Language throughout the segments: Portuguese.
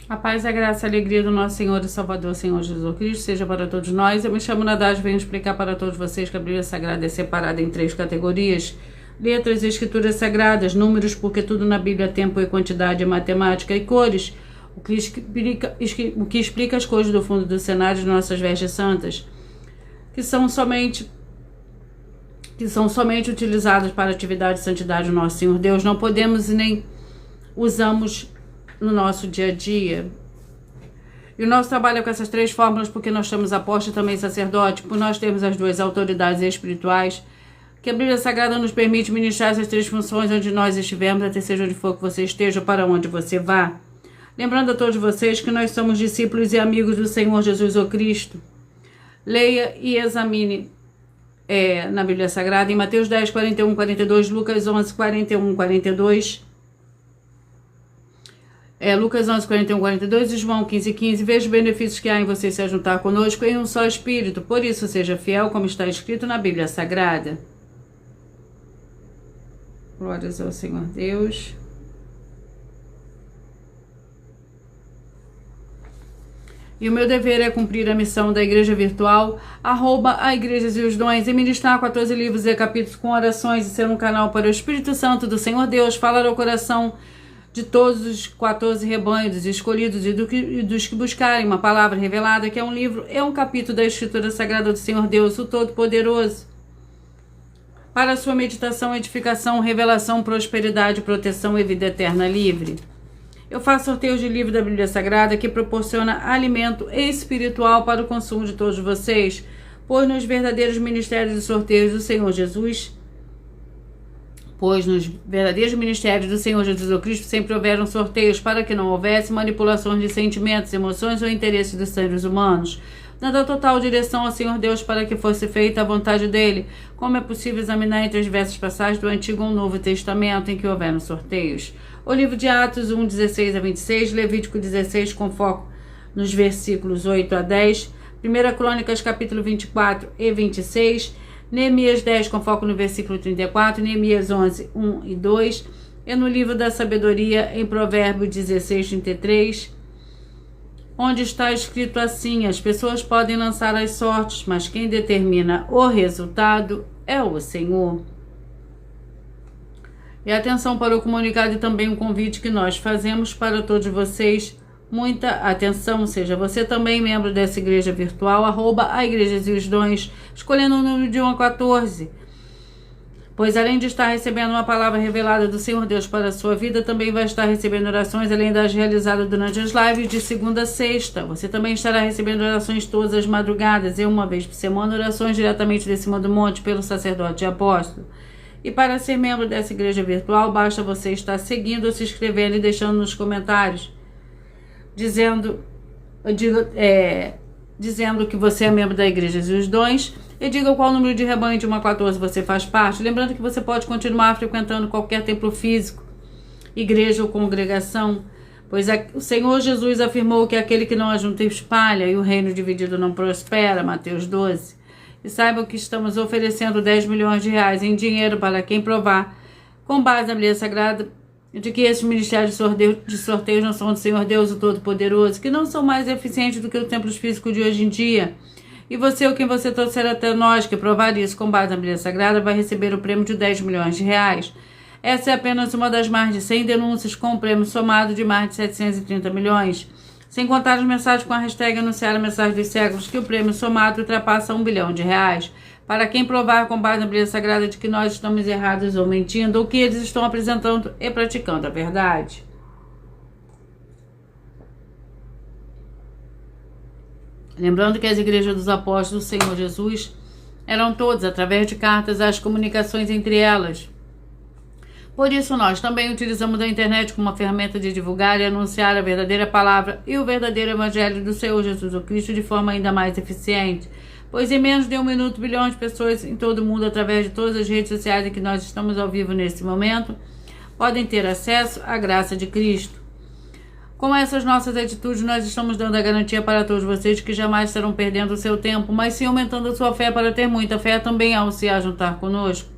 A paz, a graça e a alegria do nosso Senhor e Salvador, Senhor Jesus Cristo, seja para todos nós. Eu me chamo Nadage e venho explicar para todos vocês que a Bíblia Sagrada é separada em 3 categorias: letras e escrituras sagradas, números, porque tudo na Bíblia é tempo e quantidade, é matemática e cores, o que explica as cores do fundo do cenário de nossas vestes santas, que são somente utilizadas para a atividade de santidade do nosso Senhor Deus. Não podemos e nem usamos no nosso dia a dia. E o nosso trabalho é com essas 3 fórmulas, porque nós temos apóstolo e também sacerdote, por nós temos as 2 autoridades espirituais, que a Bíblia Sagrada nos permite ministrar essas 3 funções onde nós estivermos, até seja onde for que você esteja, ou para onde você vá. Lembrando a todos vocês que nós somos discípulos e amigos do Senhor Jesus o Cristo. Leia e examine na Bíblia Sagrada, em Mateus 10, 41, 42, Lucas 11, 41, 42, Lucas 11, 41, 42 e João 15, 15. Veja os benefícios que há em você se ajuntar conosco em um só Espírito. Por isso, seja fiel, como está escrito na Bíblia Sagrada. Glórias ao Senhor Deus. E o meu dever é cumprir a missão da Igreja Virtual, @ Igrejas e os Dons, e ministrar 14 livros e capítulos com orações e ser um canal para o Espírito Santo do Senhor Deus falar ao coração de todos os 14 rebanhos dos escolhidos e dos que buscarem uma palavra revelada, que é um livro, é um capítulo da Escritura Sagrada do Senhor Deus, o Todo-Poderoso, para a sua meditação, edificação, revelação, prosperidade, proteção e vida eterna livre. Eu faço sorteios de livro da Bíblia Sagrada que proporciona alimento espiritual para o consumo de todos vocês, pois nos verdadeiros ministérios de sorteios do Senhor Jesus Cristo sempre houveram sorteios para que não houvesse manipulações de sentimentos, emoções ou interesses dos seres humanos, dando a total direção ao Senhor Deus para que fosse feita a vontade dele, como é possível examinar entre as diversas passagens do Antigo ou Novo Testamento em que houveram sorteios. O livro de Atos 1, 16 a 26, Levítico 16, com foco nos versículos 8 a 10, 1 Crônicas, capítulo 24 e 26, Neemias 10, com foco no versículo 34, Neemias 11, 1 e 2, e no livro da sabedoria, em Provérbios 16, 33, onde está escrito assim: as pessoas podem lançar as sortes, mas quem determina o resultado é o Senhor. E atenção para o comunicado e também um convite que nós fazemos para todos vocês. Muita atenção, seja você também membro dessa igreja virtual, @ Igrejas e os Dons, escolhendo o número de 1 a 14. Pois além de estar recebendo uma palavra revelada do Senhor Deus para a sua vida, também vai estar recebendo orações, além das realizadas durante as lives de segunda a sexta. Você também estará recebendo orações todas as madrugadas e uma vez por semana, orações diretamente de cima do monte pelo sacerdote e apóstolo. E para ser membro dessa igreja virtual, basta você estar seguindo ou se inscrevendo e deixando nos comentários dizendo que você é membro da Igreja e os Dons, e diga qual número de rebanho de 1 a 14 você faz parte. Lembrando que você pode continuar frequentando qualquer templo físico, igreja ou congregação, pois o Senhor Jesus afirmou que aquele que não ajunta espalha, e o reino dividido não prospera, Mateus 12. E saibam que estamos oferecendo 10 milhões de reais em dinheiro para quem provar, com base na Bíblia Sagrada, de que esses ministérios de sorteios não são do Senhor Deus, o Todo-Poderoso, que não são mais eficientes do que os templos físicos de hoje em dia. E você, ou quem você trouxer até nós, que provar isso com base na Bíblia Sagrada, vai receber o prêmio de 10 milhões de reais. Essa é apenas uma das mais de 100 denúncias com um prêmio somado de mais de 730 milhões. Sem contar as mensagens com a hashtag anunciar a mensagem dos séculos, que o prêmio somado ultrapassa 1 bilhão de reais. Para quem provar com base na Bíblia Sagrada de que nós estamos errados ou mentindo, ou que eles estão apresentando e praticando a verdade. Lembrando que as igrejas dos apóstolos do Senhor Jesus eram todas através de cartas, as comunicações entre elas. Por isso nós também utilizamos a internet como uma ferramenta de divulgar e anunciar a verdadeira palavra e o verdadeiro evangelho do Senhor Jesus Cristo de forma ainda mais eficiente. Pois em menos de 1 minuto, bilhões de pessoas em todo o mundo, através de todas as redes sociais em que nós estamos ao vivo nesse momento, podem ter acesso à graça de Cristo. Com essas nossas atitudes, nós estamos dando a garantia para todos vocês que jamais estarão perdendo o seu tempo, mas sim aumentando a sua fé para ter muita fé também ao se ajuntar conosco.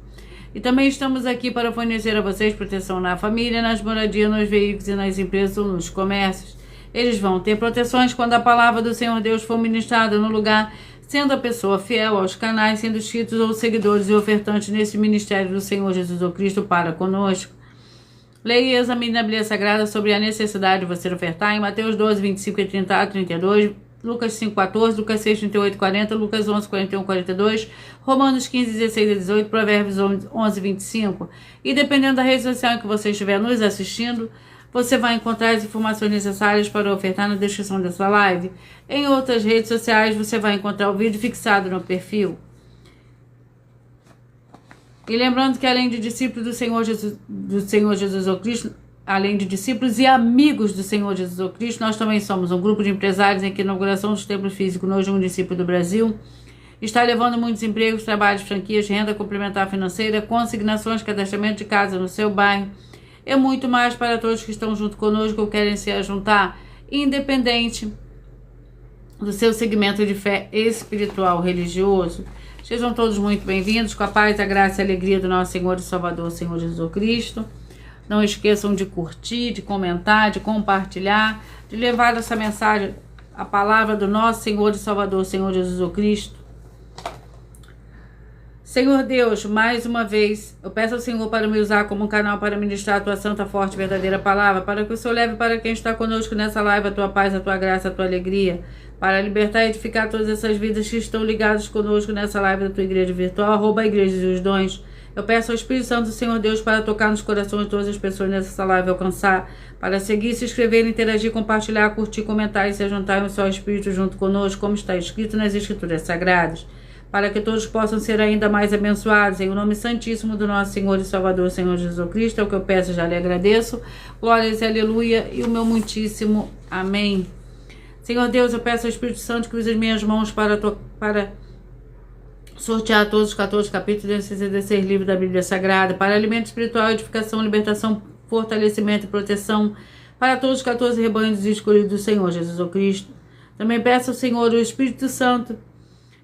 E também estamos aqui para fornecer a vocês proteção na família, nas moradias, nos veículos e nas empresas ou nos comércios. Eles vão ter proteções quando a palavra do Senhor Deus for ministrada no lugar, sendo a pessoa fiel aos canais, sendo inscritos ou seguidores e ofertantes nesse ministério do Senhor Jesus Cristo para conosco. Leia e examine a Bíblia Sagrada sobre a necessidade de você ofertar em Mateus 12, 25 e 30 a 32, Lucas 5, 14, Lucas 6, 38 e 40, Lucas 11, 41 e 42, Romanos 15, 16 e 18, Provérbios 11, 25. E dependendo da rede social em que você estiver nos assistindo, você vai encontrar as informações necessárias para ofertar na descrição dessa live. Em outras redes sociais, você vai encontrar o vídeo fixado no perfil. E lembrando que além de discípulos do Senhor Jesus Cristo, além de discípulos e amigos do Senhor Jesus Cristo, nós também somos um grupo de empresários em que a inauguração dos templos físicos nos municípios do Brasil está levando muitos empregos, trabalhos, franquias, renda complementar financeira, consignações, cadastramento de casa no seu bairro e muito mais para todos que estão junto conosco ou querem se ajuntar, independente do seu segmento de fé espiritual, religioso. Sejam todos muito bem-vindos, com a paz, a graça e a alegria do nosso Senhor e Salvador, Senhor Jesus Cristo. Não esqueçam de curtir, de comentar, de compartilhar, de levar essa mensagem, a palavra do nosso Senhor e Salvador, Senhor Jesus Cristo. Senhor Deus, mais uma vez, eu peço ao Senhor para me usar como um canal para ministrar a tua santa, forte e verdadeira palavra, para que o Senhor leve para quem está conosco nessa live a tua paz, a tua graça, a tua alegria, para libertar e edificar todas essas vidas que estão ligadas conosco nessa live da tua igreja virtual, @Igreja dos Dons. Eu peço ao Espírito Santo do Senhor Deus para tocar nos corações de todas as pessoas nessa live, alcançar, para seguir, se inscrever, interagir, compartilhar, curtir, comentar e se juntar em um só Espírito junto conosco, como está escrito nas Escrituras Sagradas, para que todos possam ser ainda mais abençoados, em o nome santíssimo do nosso Senhor e Salvador, Senhor Jesus Cristo, é o que eu peço e já lhe agradeço. Glórias e aleluia, e o meu muitíssimo amém. Senhor Deus, eu peço ao Espírito Santo que use as minhas mãos para sortear todos os 14 capítulos desse 16 livros da Bíblia Sagrada, para alimento espiritual, edificação, libertação, fortalecimento e proteção, para todos os 14 rebanhos escolhidos do Senhor Jesus Cristo. Também peço ao Senhor, o Espírito Santo,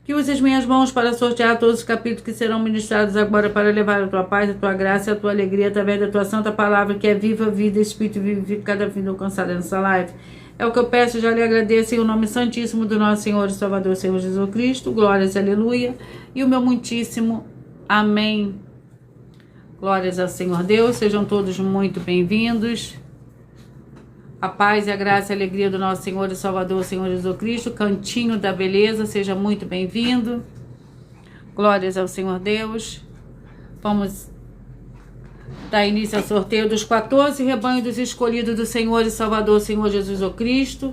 que use as minhas mãos para sortear todos os capítulos que serão ministrados agora, para levar a tua paz, a tua graça e a tua alegria através da tua santa palavra, que é viva, vida, Espírito vivifica cada vida alcançada nessa live. É o que eu peço e já lhe agradeço em o nome santíssimo do nosso Senhor e Salvador, Senhor Jesus Cristo. Glórias e aleluia. E o meu muitíssimo amém. Glórias ao Senhor Deus. Sejam todos muito bem-vindos. A paz e a graça e a alegria do nosso Senhor e Salvador, Senhor Jesus Cristo. Cantinho da beleza. Seja muito bem-vindo. Glórias ao Senhor Deus. Vamos dar início ao sorteio dos 14 rebanhos dos escolhidos do Senhor e Salvador, Senhor Jesus Cristo.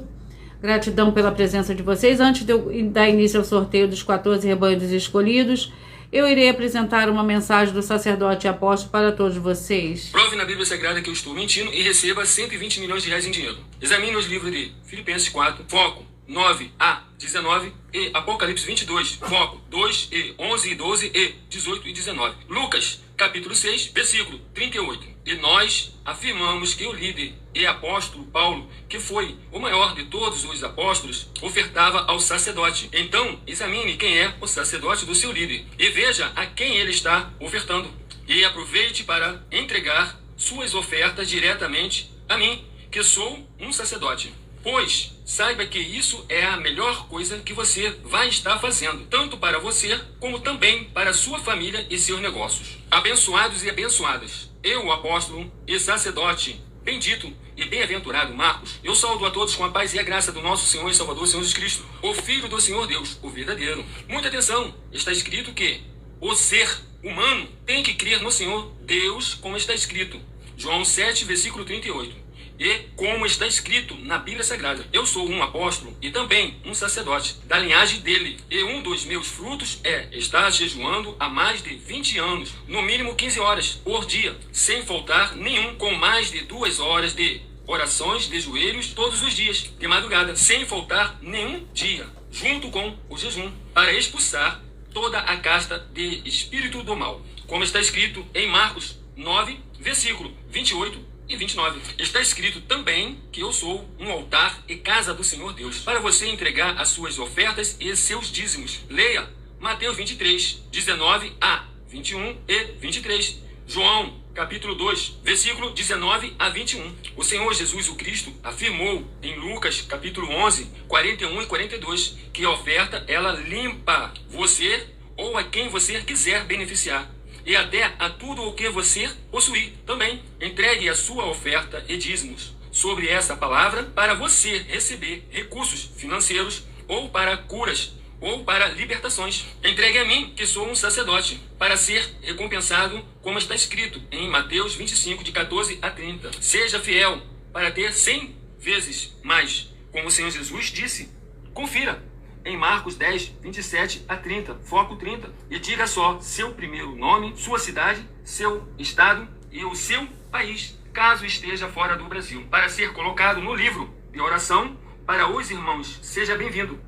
Gratidão pela presença de vocês. Antes de eu dar início ao sorteio dos 14 rebanhos dos escolhidos, eu irei apresentar uma mensagem do sacerdote e apóstolo para todos vocês. Prove na Bíblia Sagrada que eu estou mentindo e receba 120 milhões de reais em dinheiro. Examine os livros de Filipenses 4, foco 9 a 19 e Apocalipse 22, foco 2 e 11 e 12 e 18 e 19. Lucas, capítulo 6, versículo 38. E nós afirmamos que o líder e apóstolo Paulo, que foi o maior de todos os apóstolos, ofertava ao sacerdote. Então, examine quem é o sacerdote do seu líder e veja a quem ele está ofertando. E aproveite para entregar suas ofertas diretamente a mim, que sou um sacerdote. Pois saiba que isso é a melhor coisa que você vai estar fazendo, tanto para você, como também para sua família e seus negócios. Abençoados e abençoadas, eu, apóstolo e sacerdote, bendito e bem-aventurado Marcos, eu saúdo a todos com a paz e a graça do nosso Senhor e Salvador, Senhor Jesus Cristo, o Filho do Senhor Deus, o verdadeiro. Muita atenção, está escrito que o ser humano tem que crer no Senhor Deus, como está escrito, João 7, versículo 38. E como está escrito na Bíblia Sagrada, eu sou um apóstolo e também um sacerdote da linhagem dele. E um dos meus frutos é estar jejuando há mais de 20 anos, no mínimo 15 horas por dia, sem faltar nenhum, com mais de 2 horas de orações de joelhos todos os dias, de madrugada, sem faltar nenhum dia, junto com o jejum, para expulsar toda a casta de espírito do mal. Como está escrito em Marcos 9, versículo 28 e 29. Está escrito também que eu sou um altar e casa do Senhor Deus, para você entregar as suas ofertas e seus dízimos. Leia Mateus 23, 19 a 21 e 23. João, capítulo 2, versículo 19 a 21. O Senhor Jesus o Cristo afirmou em Lucas, capítulo 11, 41 e 42, que a oferta, ela limpa você ou a quem você quiser beneficiar, e até a tudo o que você possuir. Também entregue a sua oferta e dízimos sobre essa palavra para você receber recursos financeiros ou para curas ou para libertações. Entregue a mim, que sou um sacerdote, para ser recompensado, como está escrito em Mateus 25, de 14 a 30. Seja fiel para ter 100 vezes mais, como o Senhor Jesus disse. Confira em Marcos 10, 27 a 30, foco 30. E diga só seu primeiro nome, sua cidade, seu estado e o seu país, caso esteja fora do Brasil, para ser colocado no livro de oração para os irmãos. Seja bem-vindo.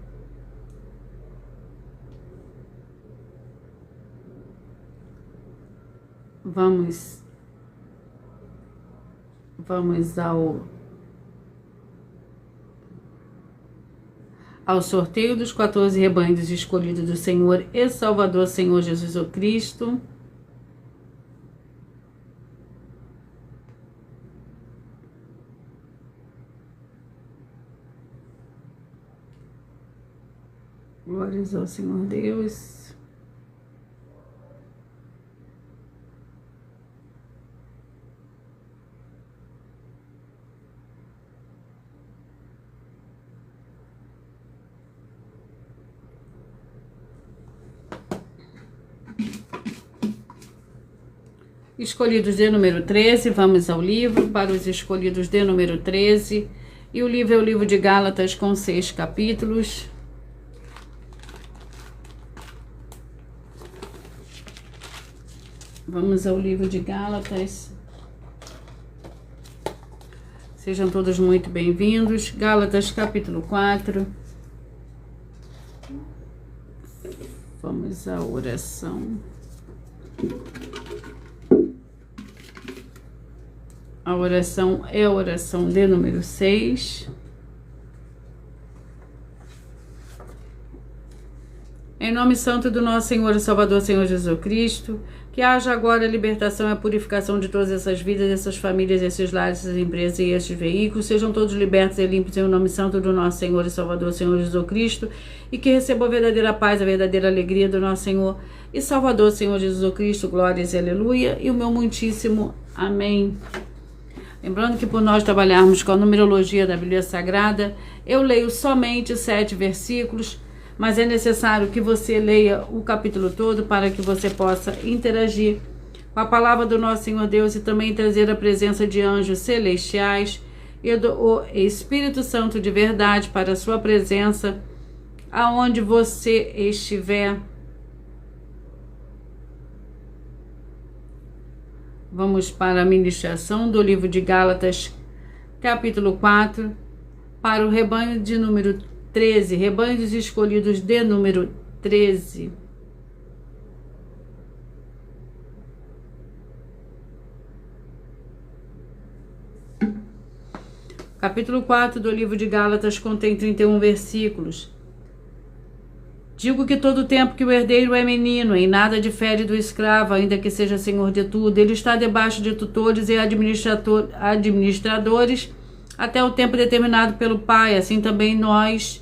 Vamos ao sorteio dos 14 rebanhos escolhidos do Senhor e Salvador, Senhor Jesus o Cristo. Glórias ao Senhor Deus. Escolhidos de número 13, vamos ao livro para os escolhidos de número 13. E o livro é o livro de Gálatas com 6 capítulos. Vamos ao livro de Gálatas. Sejam todos muito bem-vindos. Gálatas capítulo 4. Vamos à oração. A oração é a oração de número 6. Em nome santo do nosso Senhor e Salvador, Senhor Jesus Cristo, que haja agora a libertação e a purificação de todas essas vidas, essas famílias, esses lares, essas empresas e esses veículos, sejam todos libertos e limpos em nome santo do nosso Senhor e Salvador, Senhor Jesus Cristo, e que recebam a verdadeira paz, a verdadeira alegria do nosso Senhor e Salvador, Senhor Jesus Cristo, glórias e aleluia, e o meu muitíssimo amém. Lembrando que por nós trabalharmos com a numerologia da Bíblia Sagrada, eu leio somente 7 versículos, mas é necessário que você leia o capítulo todo para que você possa interagir com a palavra do nosso Senhor Deus e também trazer a presença de anjos celestiais e do Espírito Santo de verdade para a sua presença, aonde você estiver. Vamos para a ministração do livro de Gálatas, capítulo 4, para o rebanho de número 13, rebanhos escolhidos de número 13. Capítulo 4 do livro de Gálatas contém 31 versículos. Digo que todo tempo que o herdeiro é menino, em nada difere do escravo, ainda que seja senhor de tudo. Ele está debaixo de tutores e administradores até o tempo determinado pelo Pai. Assim também nós,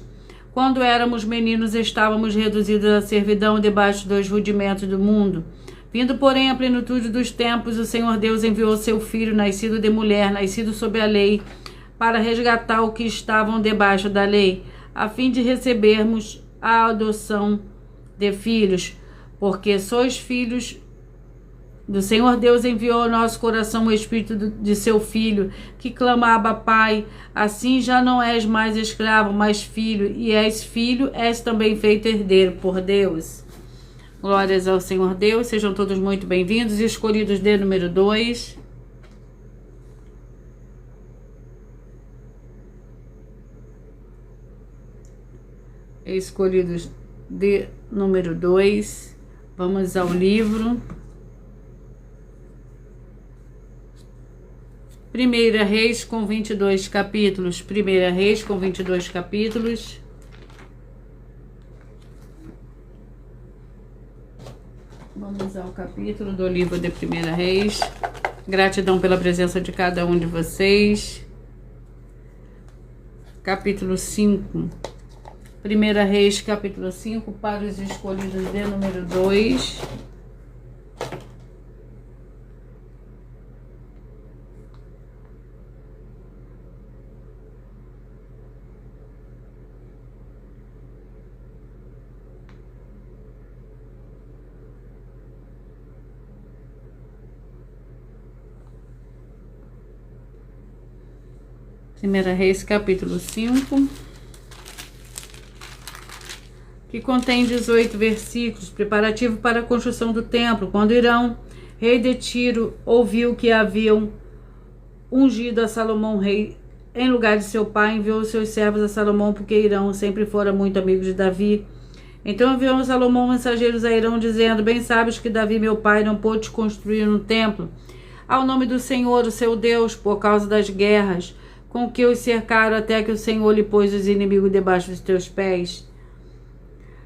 quando éramos meninos, estávamos reduzidos à servidão debaixo dos rudimentos do mundo. Vindo, porém, à plenitude dos tempos, o Senhor Deus enviou seu Filho, nascido de mulher, nascido sob a lei, para resgatar o que estavam debaixo da lei, a fim de recebermos a adoção de filhos, porque sois filhos do Senhor Deus. Enviou ao nosso coração o Espírito de seu Filho, que clama: Abba, Pai. Assim já não és mais escravo, mas filho, e és filho, és também feito herdeiro por Deus. Glórias ao Senhor Deus, sejam todos muito bem-vindos. Escolhidos de número 2. Escolhidos de número 2. Vamos ao livro. 1 Reis com 22 capítulos. 1 Reis com 22 capítulos. Vamos ao capítulo do livro de 1 Reis. Gratidão pela presença de cada um de vocês. Capítulo 5. 1 Reis, capítulo 5, para os escolhidos de número 2. Primeira Reis, capítulo 5, que contém 18 versículos, preparativo para a construção do templo. Quando Hirão, rei de Tiro, ouviu que haviam ungido a Salomão rei em lugar de seu pai, enviou seus servos a Salomão, porque Hirão sempre fora muito amigo de Davi. Então enviou Salomão mensageiros a Hirão, dizendo: bem sabes que Davi, meu pai, não pôde construir um templo ao nome do Senhor, o seu Deus, por causa das guerras com que os cercaram, até que o Senhor lhe pôs os inimigos debaixo dos teus pés.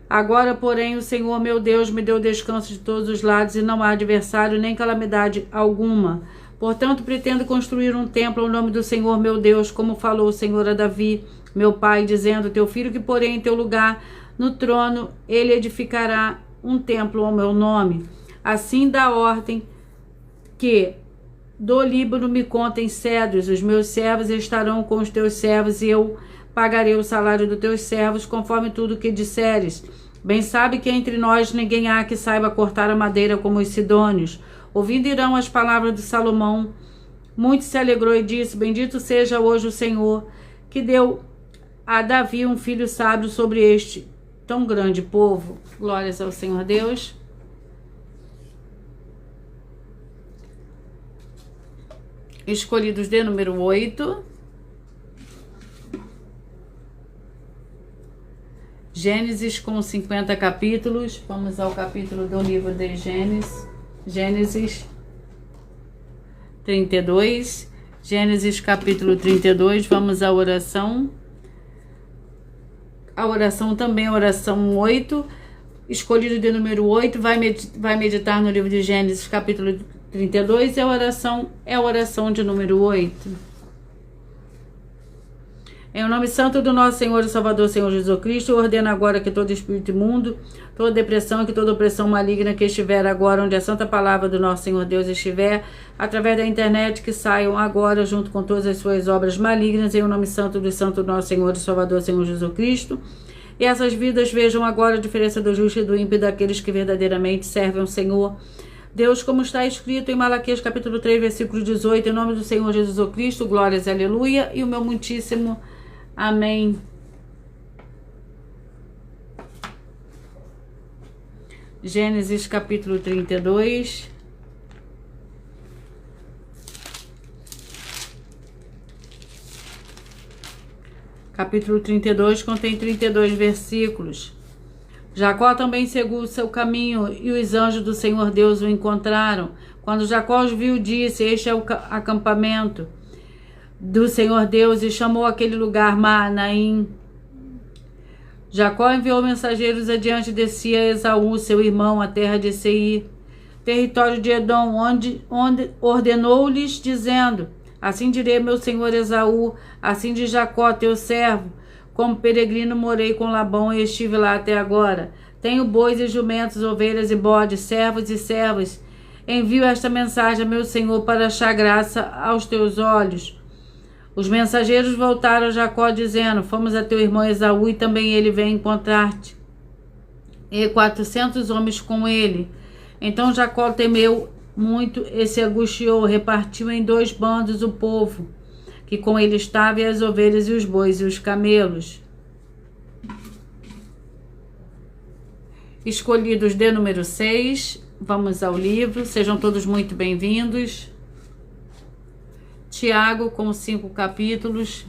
Agora, porém, o Senhor, meu Deus, me deu descanso de todos os lados, e não há adversário nem calamidade alguma. Portanto, pretendo construir um templo ao nome do Senhor, meu Deus, como falou o Senhor a Davi, meu pai, dizendo: teu filho que porém em teu lugar no trono, ele edificará um templo ao meu nome. Assim dá ordem que do Líbano me contem cedros, os meus servos estarão com os teus servos, e eu pagarei o salário dos teus servos, conforme tudo o que disseres. Bem sabe que entre nós ninguém há que saiba cortar a madeira como os sidônios. Ouvindo Hirão as palavras de Salomão, muito se alegrou e disse: bendito seja hoje o Senhor, que deu a Davi um filho sábio sobre este tão grande povo. Glórias ao Senhor Deus. Escolhidos de número 8. Gênesis com 50 capítulos. Vamos ao capítulo do livro de Gênesis. Gênesis 32. Gênesis capítulo 32. Vamos à oração. A oração também é a oração 8. Escolhido de número 8. Vai meditar no livro de Gênesis capítulo 32, é a oração de número 8. Em o nome santo do nosso Senhor e Salvador, Senhor Jesus Cristo, eu ordeno agora que todo espírito imundo, toda depressão e que toda opressão maligna que estiver agora, onde a santa palavra do nosso Senhor Deus estiver, através da internet, que saiam agora junto com todas as suas obras malignas, em o nome santo do nosso Senhor e Salvador, Senhor Jesus Cristo. E essas vidas vejam agora a diferença do justo e do ímpio, daqueles que verdadeiramente servem ao Senhor Deus, como está escrito em Malaquias capítulo 3, versículo 18, em nome do Senhor Jesus Cristo, glórias, aleluia, e o meu muitíssimo amém. Gênesis capítulo 32. Capítulo 32 contém 32 versículos. Jacó também seguiu o seu caminho, e os anjos do Senhor Deus o encontraram. Quando Jacó os viu, disse: este é o acampamento do Senhor Deus, e chamou aquele lugar Maanaim. Jacó enviou mensageiros adiante de si a Esaú, seu irmão, a terra de Seir, território de Edom, onde ordenou-lhes, dizendo: assim direi meu senhor Esaú, assim diz Jacó, teu servo: como peregrino morei com Labão e estive lá até agora. Tenho bois e jumentos, ovelhas e bodes, servos e servas. Envio esta mensagem a meu senhor para achar graça aos teus olhos. Os mensageiros voltaram a Jacó, dizendo: fomos a teu irmão Esaú, e também ele vem encontrar-te, e 400 homens com ele. Então Jacó temeu muito e se angustiou, repartiu em 2 bandos o povo que com ele estava, e as ovelhas e os bois e os camelos. Escolhidos de número 6, vamos ao livro, sejam todos muito bem-vindos. Tiago com 5 capítulos.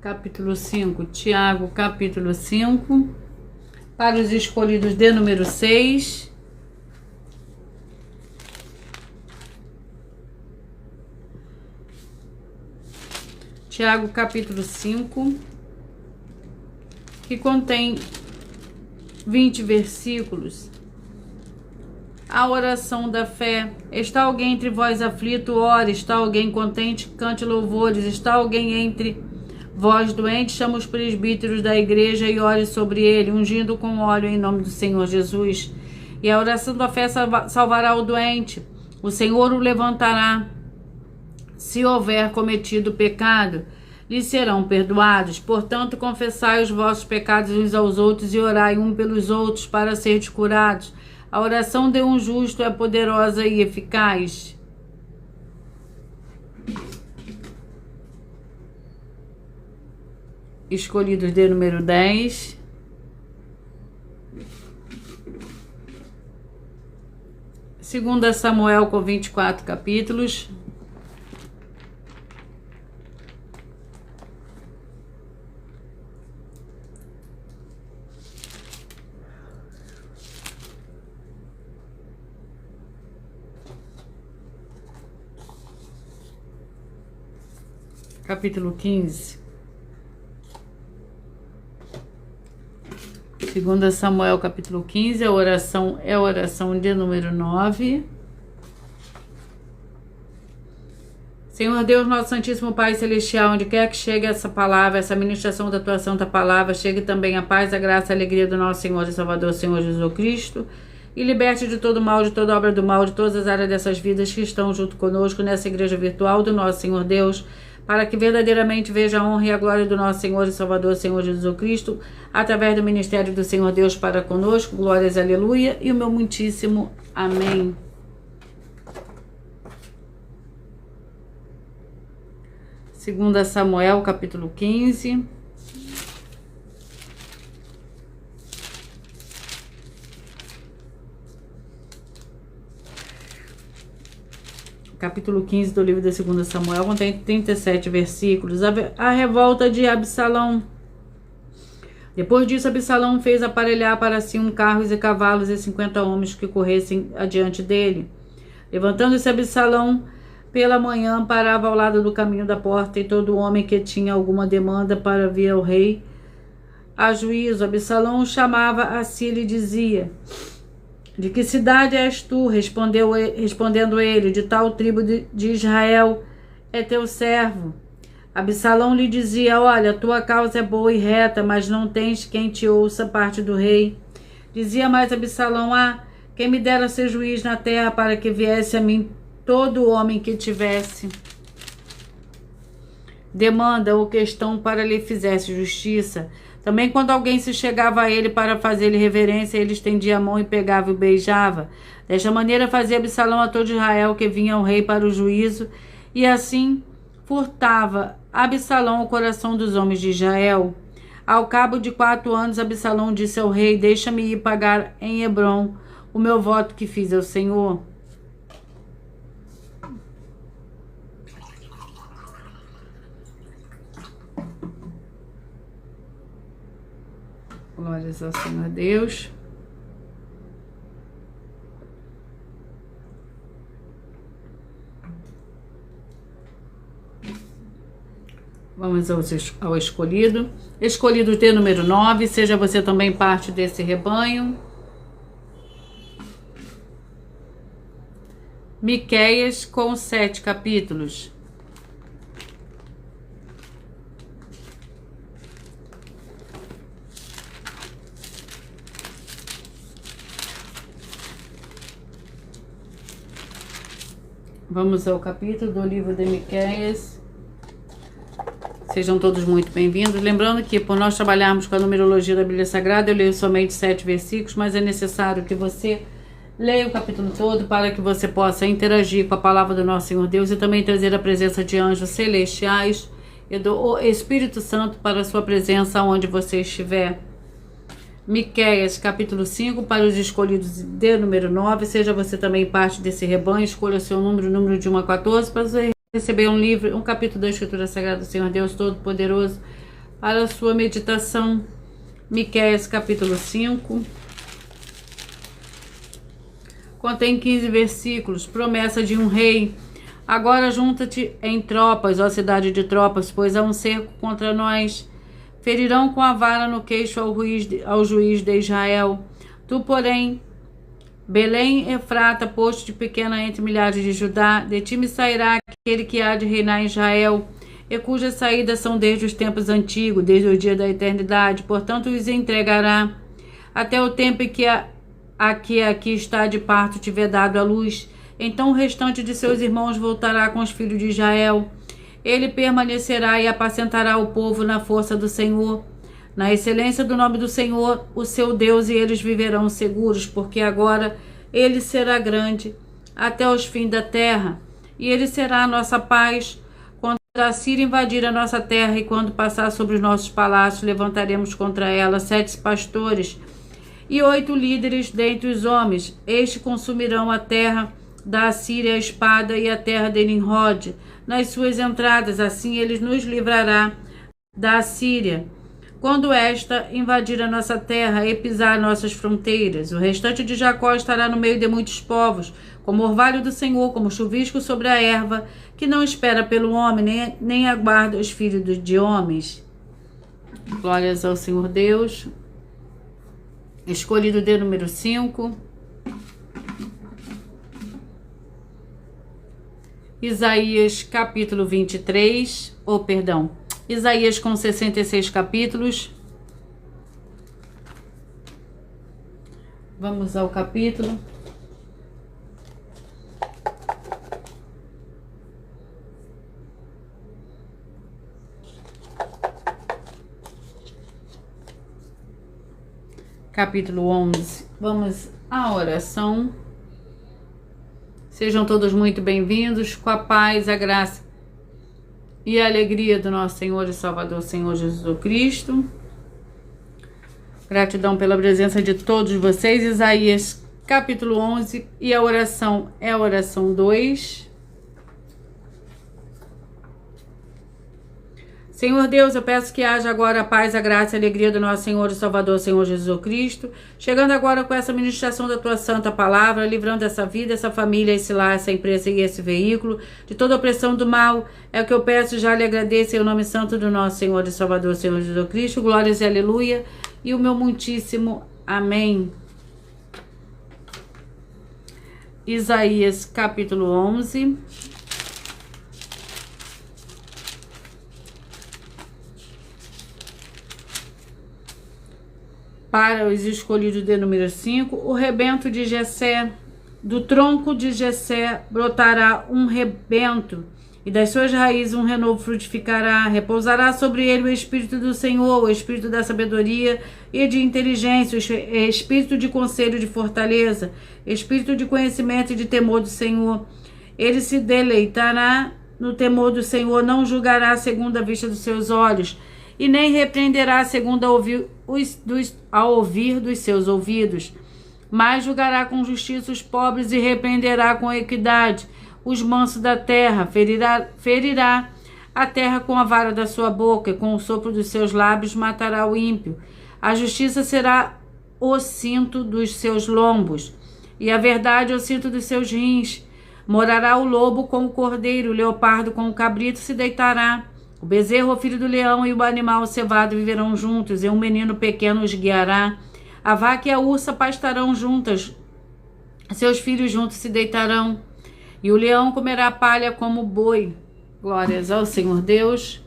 capítulo 5. Tiago, capítulo 5. Para os escolhidos de número 6. Tiago, capítulo 5, que contém 20 versículos. A oração da fé. Está alguém entre vós aflito? Ore. Está alguém contente? Cante louvores. Está alguém entre vós doente? Chama os presbíteros da igreja e ore sobre ele, ungindo com óleo em nome do Senhor Jesus. E a oração da fé salvará o doente. O Senhor o levantará. Se houver cometido pecado, lhes serão perdoados. Portanto, confessai os vossos pecados uns aos outros e orai um pelos outros para serdes curados. A oração de um justo é poderosa e eficaz. Escolhidos de número 10. Segunda Samuel, com 24 capítulos. Capítulo 15. Segunda Samuel, capítulo 15, a oração é a oração de número 9. Senhor Deus, nosso Santíssimo Pai Celestial, onde quer que chegue essa palavra, essa ministração da tua santa palavra, chegue também a paz, a graça, a alegria do nosso Senhor e Salvador, Senhor Jesus Cristo, e liberte de todo mal, de toda obra do mal, de todas as áreas dessas vidas que estão junto conosco nessa igreja virtual do nosso Senhor Deus, para que verdadeiramente veja a honra e a glória do nosso Senhor e Salvador, Senhor Jesus Cristo, através do ministério do Senhor Deus para conosco. Glórias, aleluia, e o meu muitíssimo amém. Segunda Samuel, capítulo 15. Capítulo 15 do livro da Segunda Samuel contém 37 versículos. A revolta de Absalão. Depois disso, Absalão fez aparelhar para si carros e cavalos e 50 homens que corressem adiante dele. Levantando-se Absalão pela manhã, parava ao lado do caminho da porta, e todo homem que tinha alguma demanda para vir ao rei a juízo, Absalão o chamava a si e lhe dizia: de que cidade és tu? Respondendo ele: de tal tribo de Israel é teu servo. Absalão lhe dizia: olha, tua causa é boa e reta, mas não tens quem te ouça parte do rei. Dizia mais Absalão: quem me dera ser juiz na terra, para que viesse a mim todo homem que tivesse demanda ou questão para lhe fizesse justiça. Também quando alguém se chegava a ele para fazer-lhe reverência, ele estendia a mão e pegava e o beijava. Desta maneira fazia Absalão a todo Israel que vinha ao rei para o juízo, e assim furtava Absalão o coração dos homens de Israel. Ao cabo de 4 anos, Absalão disse ao rei: deixa-me ir pagar em Hebrom o meu voto que fiz ao Senhor. Glórias ao Senhor Deus. Vamos ao escolhido. Escolhido de número 9, seja você também parte desse rebanho. Miqueias, com 7 capítulos. Vamos ao capítulo do livro de Miqueias. Sejam todos muito bem-vindos. Lembrando que, por nós trabalharmos com a numerologia da Bíblia Sagrada, eu leio somente 7 versículos, mas é necessário que você leia o capítulo todo para que você possa interagir com a palavra do nosso Senhor Deus e também trazer a presença de anjos celestiais e do Espírito Santo para a sua presença onde você estiver. Miqueias, capítulo 5, para os escolhidos de número 9, seja você também parte desse rebanho, escolha o seu número de 1 a 14, para você receber um livro, um capítulo da Escritura Sagrada do Senhor Deus Todo-Poderoso, para a sua meditação. Miqueias capítulo 5. Contém 15 versículos. Promessa de um rei. Agora junta-te em tropas, ó cidade de tropas, pois há um cerco contra nós. Ferirão com a vara no queixo ao juiz de Israel. Tu, porém, Belém, Efrata, posto de pequena entre milhares de Judá, de ti me sairá aquele que há de reinar em Israel, e cujas saídas são desde os tempos antigos, desde o dia da eternidade. Portanto, os entregará até o tempo em que aqui está de parto tiver dado a luz. Então o restante de seus irmãos voltará com os filhos de Israel. Ele permanecerá e apacentará o povo na força do Senhor, na excelência do nome do Senhor, o seu Deus, e eles viverão seguros, porque agora ele será grande até os fins da terra, e ele será a nossa paz. Quando a Síria invadir a nossa terra e quando passar sobre os nossos palácios, levantaremos contra ela 7 pastores e 8 líderes dentre os homens. Estes consumirão a terra da Assíria, a espada, e a terra de Nimrod nas suas entradas. Assim ele nos livrará da Assíria quando esta invadir a nossa terra e pisar nossas fronteiras. O restante de Jacó estará no meio de muitos povos, como orvalho do Senhor, como chuvisco sobre a erva, que não espera pelo homem, nem aguarda os filhos de homens. Glórias ao Senhor Deus. Escolhido de número 5. Isaías capítulo 23, Isaías com 66 capítulos. Vamos ao capítulo. Capítulo 11. Vamos à oração. Sejam todos muito bem-vindos, com a paz, a graça e a alegria do nosso Senhor e Salvador, Senhor Jesus Cristo. Gratidão pela presença de todos vocês. Isaías capítulo 11, e a oração é a oração 2. Senhor Deus, eu peço que haja agora a paz, a graça e a alegria do nosso Senhor e Salvador, Senhor Jesus Cristo, chegando agora com essa ministração da Tua Santa Palavra, livrando essa vida, essa família, esse lar, essa empresa e esse veículo de toda opressão do mal. É o que eu peço, já lhe agradeço em o nome santo do nosso Senhor e Salvador, Senhor Jesus Cristo. Glórias e aleluia, e o meu muitíssimo amém. Isaías capítulo 11. Para os escolhidos de número 5, o rebento de Jessé, do tronco de Jessé brotará um rebento, e das suas raízes um renovo frutificará. Repousará sobre ele o Espírito do Senhor, o Espírito da sabedoria e de inteligência, o Espírito de conselho e de fortaleza, Espírito de conhecimento e de temor do Senhor. Ele se deleitará no temor do Senhor, não julgará segundo a vista dos seus olhos, e nem repreenderá segundo a ouvir dos seus ouvidos, mas julgará com justiça os pobres e repreenderá com equidade os mansos da terra. Ferirá a terra com a vara da sua boca, e com o sopro dos seus lábios matará o ímpio. A justiça será o cinto dos seus lombos, e a verdade o cinto dos seus rins. Morará o lobo com o cordeiro, o leopardo com o cabrito se deitará. O bezerro, o filho do leão, e o animal cevado viverão juntos, e um menino pequeno os guiará. A vaca e a ursa pastarão juntas, seus filhos juntos se deitarão, e o leão comerá palha como o boi. Glórias ao Senhor Deus.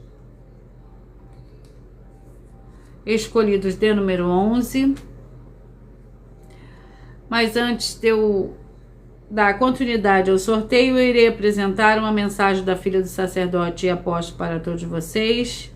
Escolhidos de número 11. Mas antes de eu dar continuidade ao sorteio, eu irei apresentar uma mensagem da filha do sacerdote e apóstolo para todos vocês.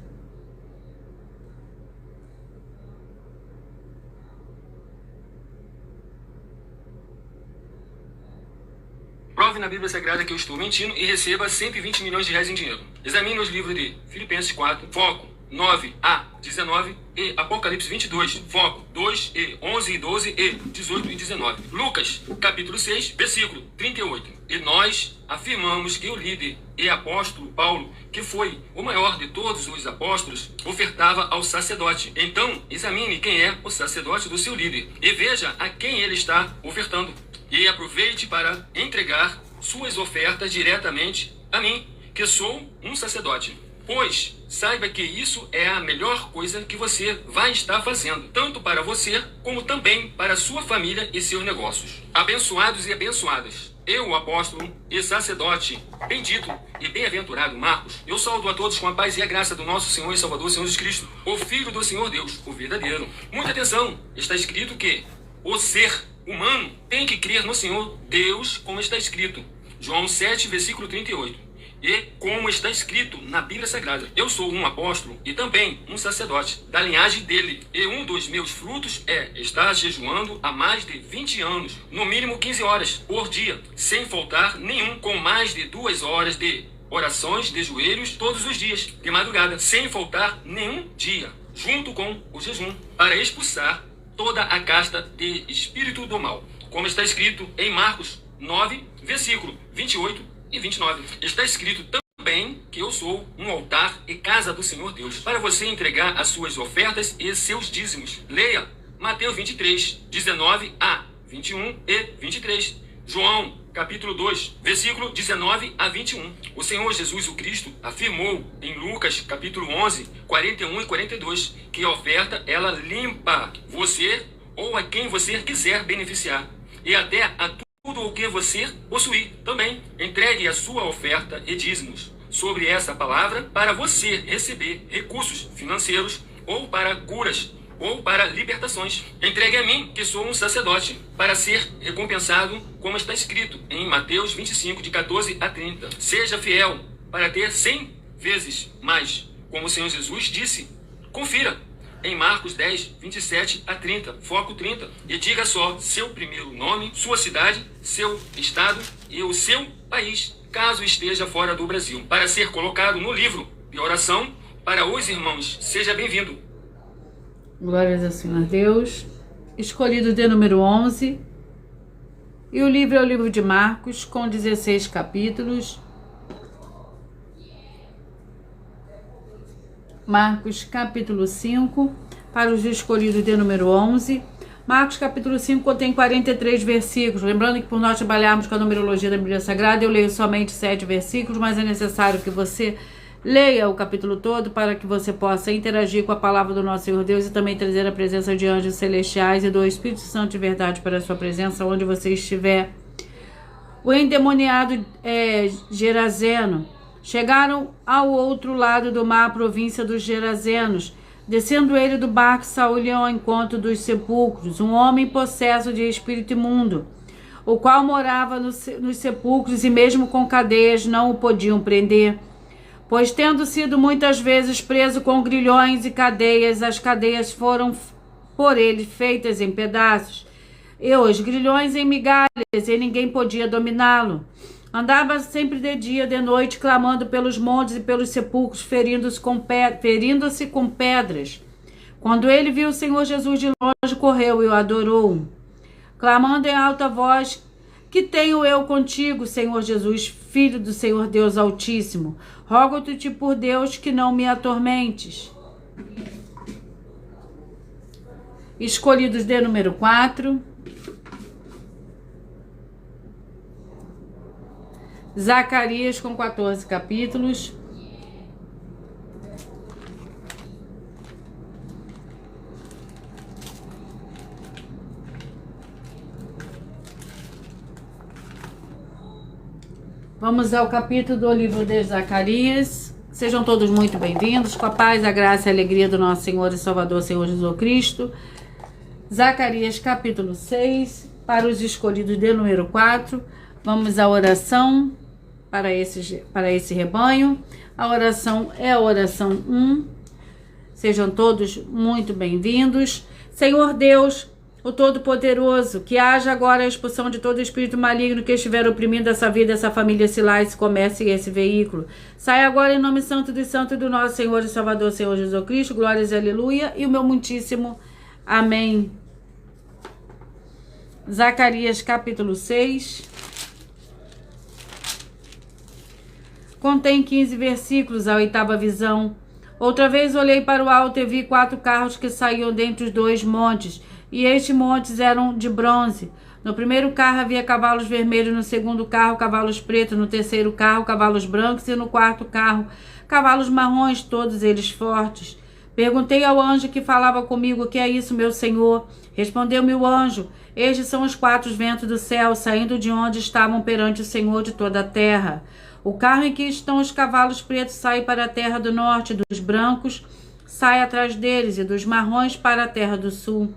Prove na Bíblia Sagrada que eu estou mentindo e receba 120 milhões de reais em dinheiro. Examine os livros de Filipenses 4, foco 9a 19 e Apocalipse 22, foco 2 e 11 e 12 e 18 e 19. Lucas, capítulo 6, versículo 38. E nós afirmamos que o líder e apóstolo Paulo, que foi o maior de todos os apóstolos, ofertava ao sacerdote. Então, examine quem é o sacerdote do seu líder e veja a quem ele está ofertando. E aproveite para entregar suas ofertas diretamente a mim, que sou um sacerdote. Pois saiba que isso é a melhor coisa que você vai estar fazendo, tanto para você como também para sua família e seus negócios. Abençoados e abençoadas, eu, o apóstolo e sacerdote bendito e bem-aventurado Marcos, eu saúdo a todos com a paz e a graça do nosso Senhor e Salvador, Senhor Jesus Cristo, o Filho do Senhor Deus, o verdadeiro. Muita atenção, está escrito que o ser humano tem que crer no Senhor Deus, como está escrito. João 7, versículo 38. E como está escrito na Bíblia Sagrada, eu sou um apóstolo e também um sacerdote da linhagem dele. E um dos meus frutos é estar jejuando há mais de 20 anos, no mínimo 15 horas por dia, sem faltar nenhum, com mais de 2 horas de orações de joelhos todos os dias, de madrugada, sem faltar nenhum dia, junto com o jejum, para expulsar toda a casta de espírito do mal. Como está escrito em Marcos 9, versículo 28 e 29. Está escrito também que eu sou um altar e casa do Senhor Deus, para você entregar as suas ofertas e seus dízimos. Leia Mateus 23, 19 a 21 e 23. João, capítulo 2, versículo 19 a 21. O Senhor Jesus o Cristo afirmou em Lucas, capítulo 11, 41 e 42, que a oferta, ela limpa você ou a quem você quiser beneficiar, e até a tudo o que você possuir também. Entregue a sua oferta e dízimos sobre essa palavra para você receber recursos financeiros ou para curas ou para libertações. Entregue a mim, que sou um sacerdote, para ser recompensado, como está escrito em Mateus 25, de 14 a 30. Seja fiel para ter 100 vezes mais, como o Senhor Jesus disse. Confira em Marcos 10, 27 a 30, foco 30. E diga só seu primeiro nome, sua cidade, seu estado e o seu país, caso esteja fora do Brasil, para ser colocado no livro de oração para os irmãos. Seja bem-vindo. Glórias ao Senhor Deus. Escolhido de número 11. E o livro é o livro de Marcos, com 16 capítulos. Marcos capítulo 5, para os escolhidos de número 11. Marcos capítulo 5 contém 43 versículos. Lembrando que por nós trabalharmos com a numerologia da Bíblia Sagrada, eu leio somente 7 versículos, mas é necessário que você leia o capítulo todo para que você possa interagir com a palavra do nosso Senhor Deus e também trazer a presença de anjos celestiais e do Espírito Santo de verdade para a sua presença onde você estiver. O endemoniado Gerazeno. Chegaram ao outro lado do mar, a província dos Gerazenos. Descendo ele do barco, saiu ao encontro dos sepulcros, um homem possesso de espírito imundo, o qual morava nos sepulcros e mesmo com cadeias não o podiam prender, pois tendo sido muitas vezes preso com grilhões e cadeias, as cadeias foram por ele feitas em pedaços, e os grilhões em migalhas, e ninguém podia dominá-lo. Andava sempre de dia, de noite, clamando pelos montes e pelos sepulcros, ferindo-se com pedras. Quando ele viu o Senhor Jesus de longe, correu e o adorou, clamando em alta voz: que tenho eu contigo, Senhor Jesus, Filho do Senhor Deus Altíssimo? Rogo-te por Deus que não me atormentes. Escolhidos de número 4. Zacarias com 14 capítulos. Vamos ao capítulo do livro de Zacarias. Sejam todos muito bem-vindos, com a paz, a graça e a alegria do nosso Senhor e Salvador, Senhor Jesus Cristo. Zacarias capítulo 6, para os escolhidos de número 4. Vamos à oração para esse rebanho. A oração é a oração 1. Sejam todos muito bem-vindos. Senhor Deus, o Todo-Poderoso, que haja agora a expulsão de todo espírito maligno que estiver oprimindo essa vida, essa família, esse lar, esse comércio e esse veículo. Sai agora em nome santo dos santos do nosso Senhor e Salvador, Senhor Jesus Cristo. Glórias e aleluia. E o meu muitíssimo amém. Zacarias capítulo 6. Contém 15 versículos, a oitava visão. Outra vez olhei para o alto e vi 4 carros que saíam dentre os 2 montes, e estes montes eram de bronze. No primeiro carro havia cavalos vermelhos, no segundo carro cavalos pretos, no terceiro carro cavalos brancos e no quarto carro cavalos marrons, todos eles fortes. Perguntei ao anjo que falava comigo: o que é isso, meu senhor? Respondeu-me o anjo: estes são os 4 ventos do céu, saindo de onde estavam perante o Senhor de toda a terra. O carro em que estão os cavalos pretos sai para a terra do norte, dos brancos sai atrás deles, e dos marrons para a terra do sul.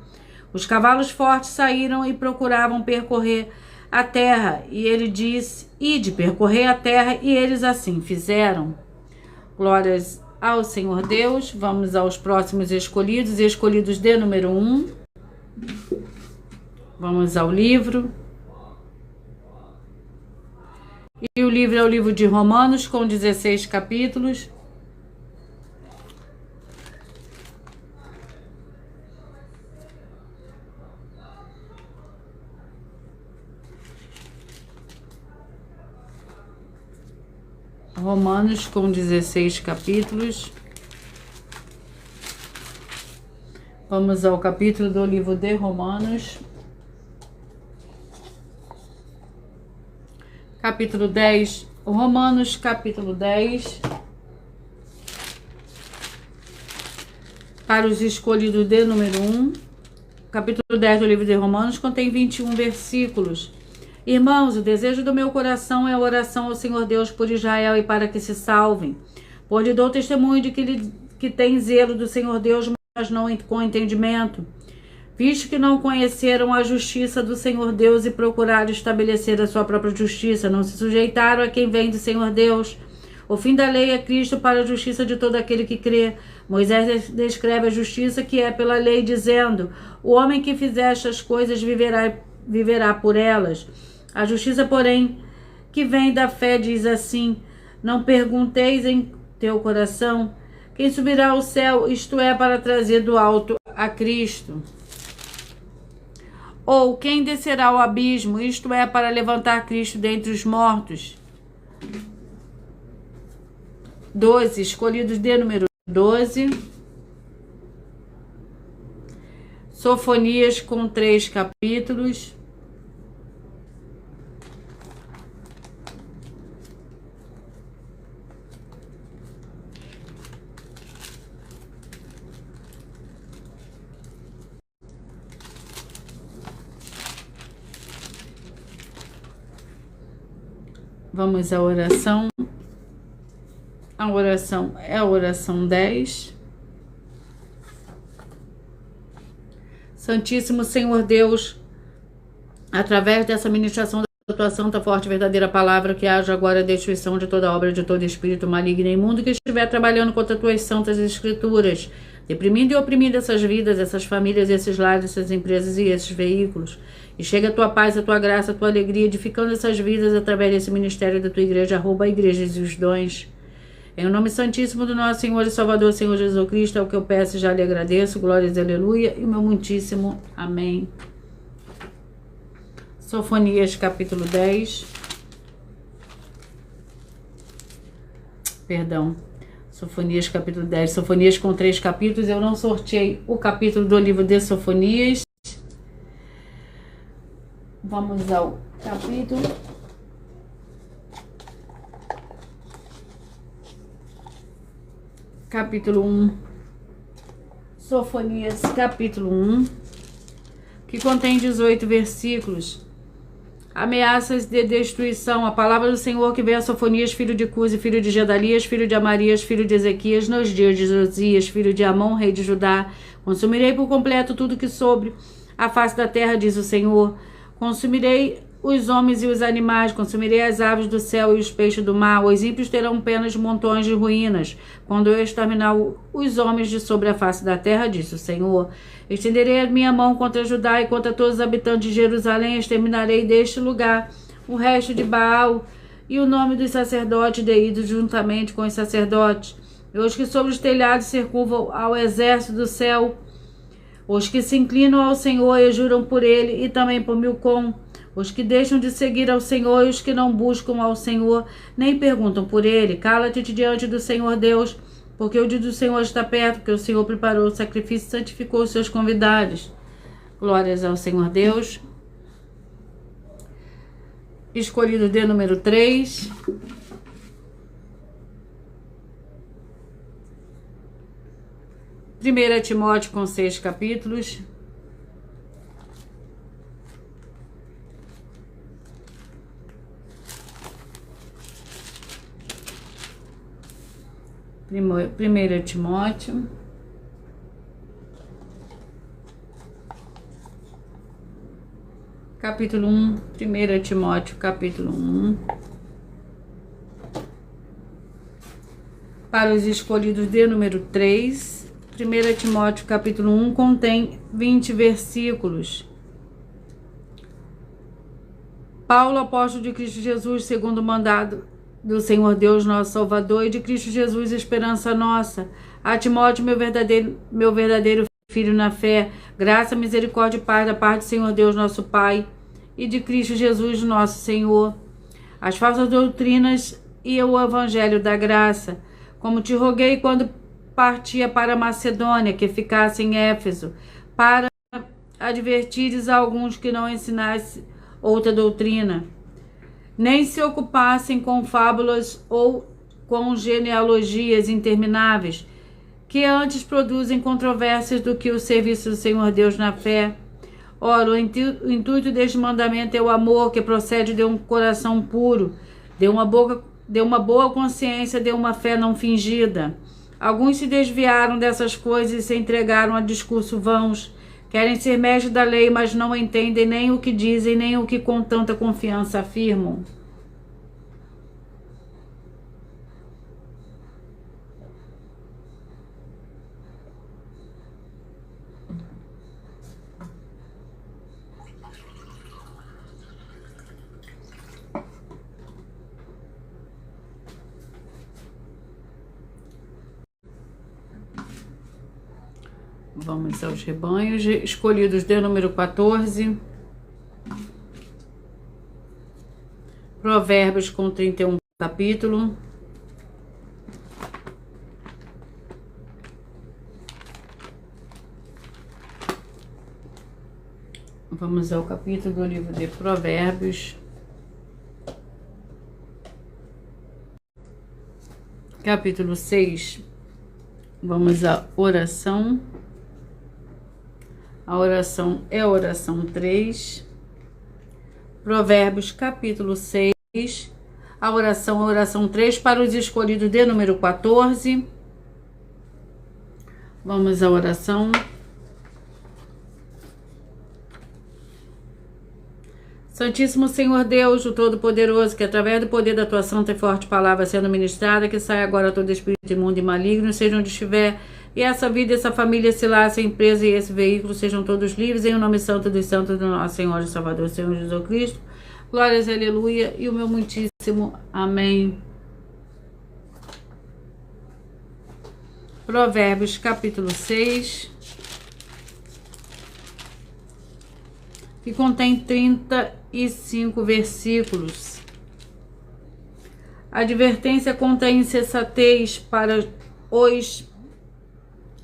Os cavalos fortes saíram e procuravam percorrer a terra, e ele disse: ide, percorrer a terra, e eles assim fizeram. Glórias ao Senhor Deus. Vamos aos próximos escolhidos. Escolhidos de número 1. Vamos ao livro. E o livro é o livro de Romanos, com 16 capítulos. Romanos com 16 capítulos. Vamos ao capítulo do livro de Romanos. Capítulo 10. Romanos capítulo 10. Para os escolhidos de número 1. Capítulo 10 do livro de Romanos contém 21 versículos. Irmãos, o desejo do meu coração é a oração ao Senhor Deus por Israel e para que se salvem. Pois lhe dou testemunho de que tem zelo do Senhor Deus, mas não com entendimento. Visto que não conheceram a justiça do Senhor Deus e procuraram estabelecer a sua própria justiça, não se sujeitaram a quem vem do Senhor Deus. O fim da lei é Cristo para a justiça de todo aquele que crê. Moisés descreve a justiça que é pela lei, dizendo: o homem que fizer estas coisas viverá por elas. A justiça, porém, que vem da fé diz assim: não pergunteis em teu coração quem subirá ao céu, isto é, para trazer do alto a Cristo. Ou quem descerá ao abismo, isto é, para levantar Cristo dentre os mortos. 12, escolhidos de número 12. Sofonias com 3 capítulos. Vamos à oração. A oração é a oração 10. Santíssimo Senhor Deus, através dessa ministração da tua santa, forte e verdadeira palavra, que haja agora a destruição de toda obra, de todo espírito maligno e imundo que estiver trabalhando contra as tuas santas escrituras, deprimindo e oprimindo essas vidas, essas famílias, esses lares, essas empresas e esses veículos. E chega a tua paz, a tua graça, a tua alegria, edificando essas vidas através desse ministério da tua igreja, @a igrejas e os dons. Em nome santíssimo do nosso Senhor e Salvador, Senhor Jesus Cristo, é o que eu peço e já lhe agradeço. Glórias, aleluia, e o meu muitíssimo amém. Sofonias capítulo 10. Perdão. Sofonias capítulo 10. Sofonias com 3 capítulos. Eu não sorteei o capítulo do livro de Sofonias. Vamos ao capítulo. Capítulo 1. Sofonias capítulo 1, que contém 18 versículos. Ameaças de destruição. A palavra do Senhor que veio a Sofonias, filho de Cusi, filho de Gedalias, filho de Amarias, filho de Ezequias, nos dias de Josias, filho de Amon, rei de Judá. Consumirei por completo tudo que sobre a face da terra, diz o Senhor. Consumirei os homens e os animais, consumirei as aves do céu e os peixes do mar. Os ímpios terão penas de montões de ruínas, quando eu exterminar os homens de sobre a face da terra, disse o Senhor. Estenderei a minha mão contra Judá e contra todos os habitantes de Jerusalém, exterminarei deste lugar o resto de Baal e o nome dos sacerdotes de Ídolo juntamente com os sacerdotes, e os que sobre os telhados circunvam ao exército do céu, os que se inclinam ao Senhor e juram por ele, e também por Milcom, os que deixam de seguir ao Senhor e os que não buscam ao Senhor, nem perguntam por ele. Cala-te diante do Senhor Deus, porque o dia do Senhor está perto, porque o Senhor preparou o sacrifício e santificou os seus convidados. Glórias ao Senhor Deus. Escolhido de número 3. Primeira Timóteo com 6 capítulos. Primeira Timóteo. Capítulo 1. 1 Timóteo, capítulo 1. Para os escolhidos de número 3. 1 Timóteo, capítulo 1, contém 20 versículos. Paulo, apóstolo de Cristo Jesus, segundo o mandado do Senhor Deus, nosso Salvador, e de Cristo Jesus, esperança nossa. A Timóteo, meu verdadeiro filho na fé, graça, misericórdia e paz da parte do Senhor Deus, nosso Pai, e de Cristo Jesus, nosso Senhor. As falsas doutrinas e o evangelho da graça, como te roguei quando partia para a Macedônia, que ficasse em Éfeso, para advertires a alguns que não ensinassem outra doutrina, nem se ocupassem com fábulas ou com genealogias intermináveis, que antes produzem controvérsias do que o serviço do Senhor Deus na fé. Ora, o intuito deste mandamento é o amor que procede de um coração puro, de uma boa consciência, de uma fé não fingida. Alguns se desviaram dessas coisas e se entregaram a discursos vãos. Querem ser mestres da lei, mas não entendem nem o que dizem, nem o que com tanta confiança afirmam. Vamos aos rebanhos escolhidos de número 14. Provérbios com 31 capítulo. Vamos ao capítulo do livro de Provérbios. Capítulo 6. Vamos à oração. A oração é a oração 3. Provérbios, capítulo 6. A oração 3 para os escolhidos de número 14. Vamos à oração. Santíssimo Senhor Deus, o Todo-Poderoso, que através do poder da tua santa e forte palavra sendo ministrada, que saia agora todo espírito imundo e maligno, seja onde estiver, e essa vida, essa família, esse lar, essa empresa e esse veículo sejam todos livres, em o nome santo dos santos do nosso Senhor e Salvador, Senhor Jesus Cristo. Glórias, aleluia, e o meu muitíssimo amém. Provérbios, capítulo 6, que contém 35 versículos. A advertência contém insensatez para os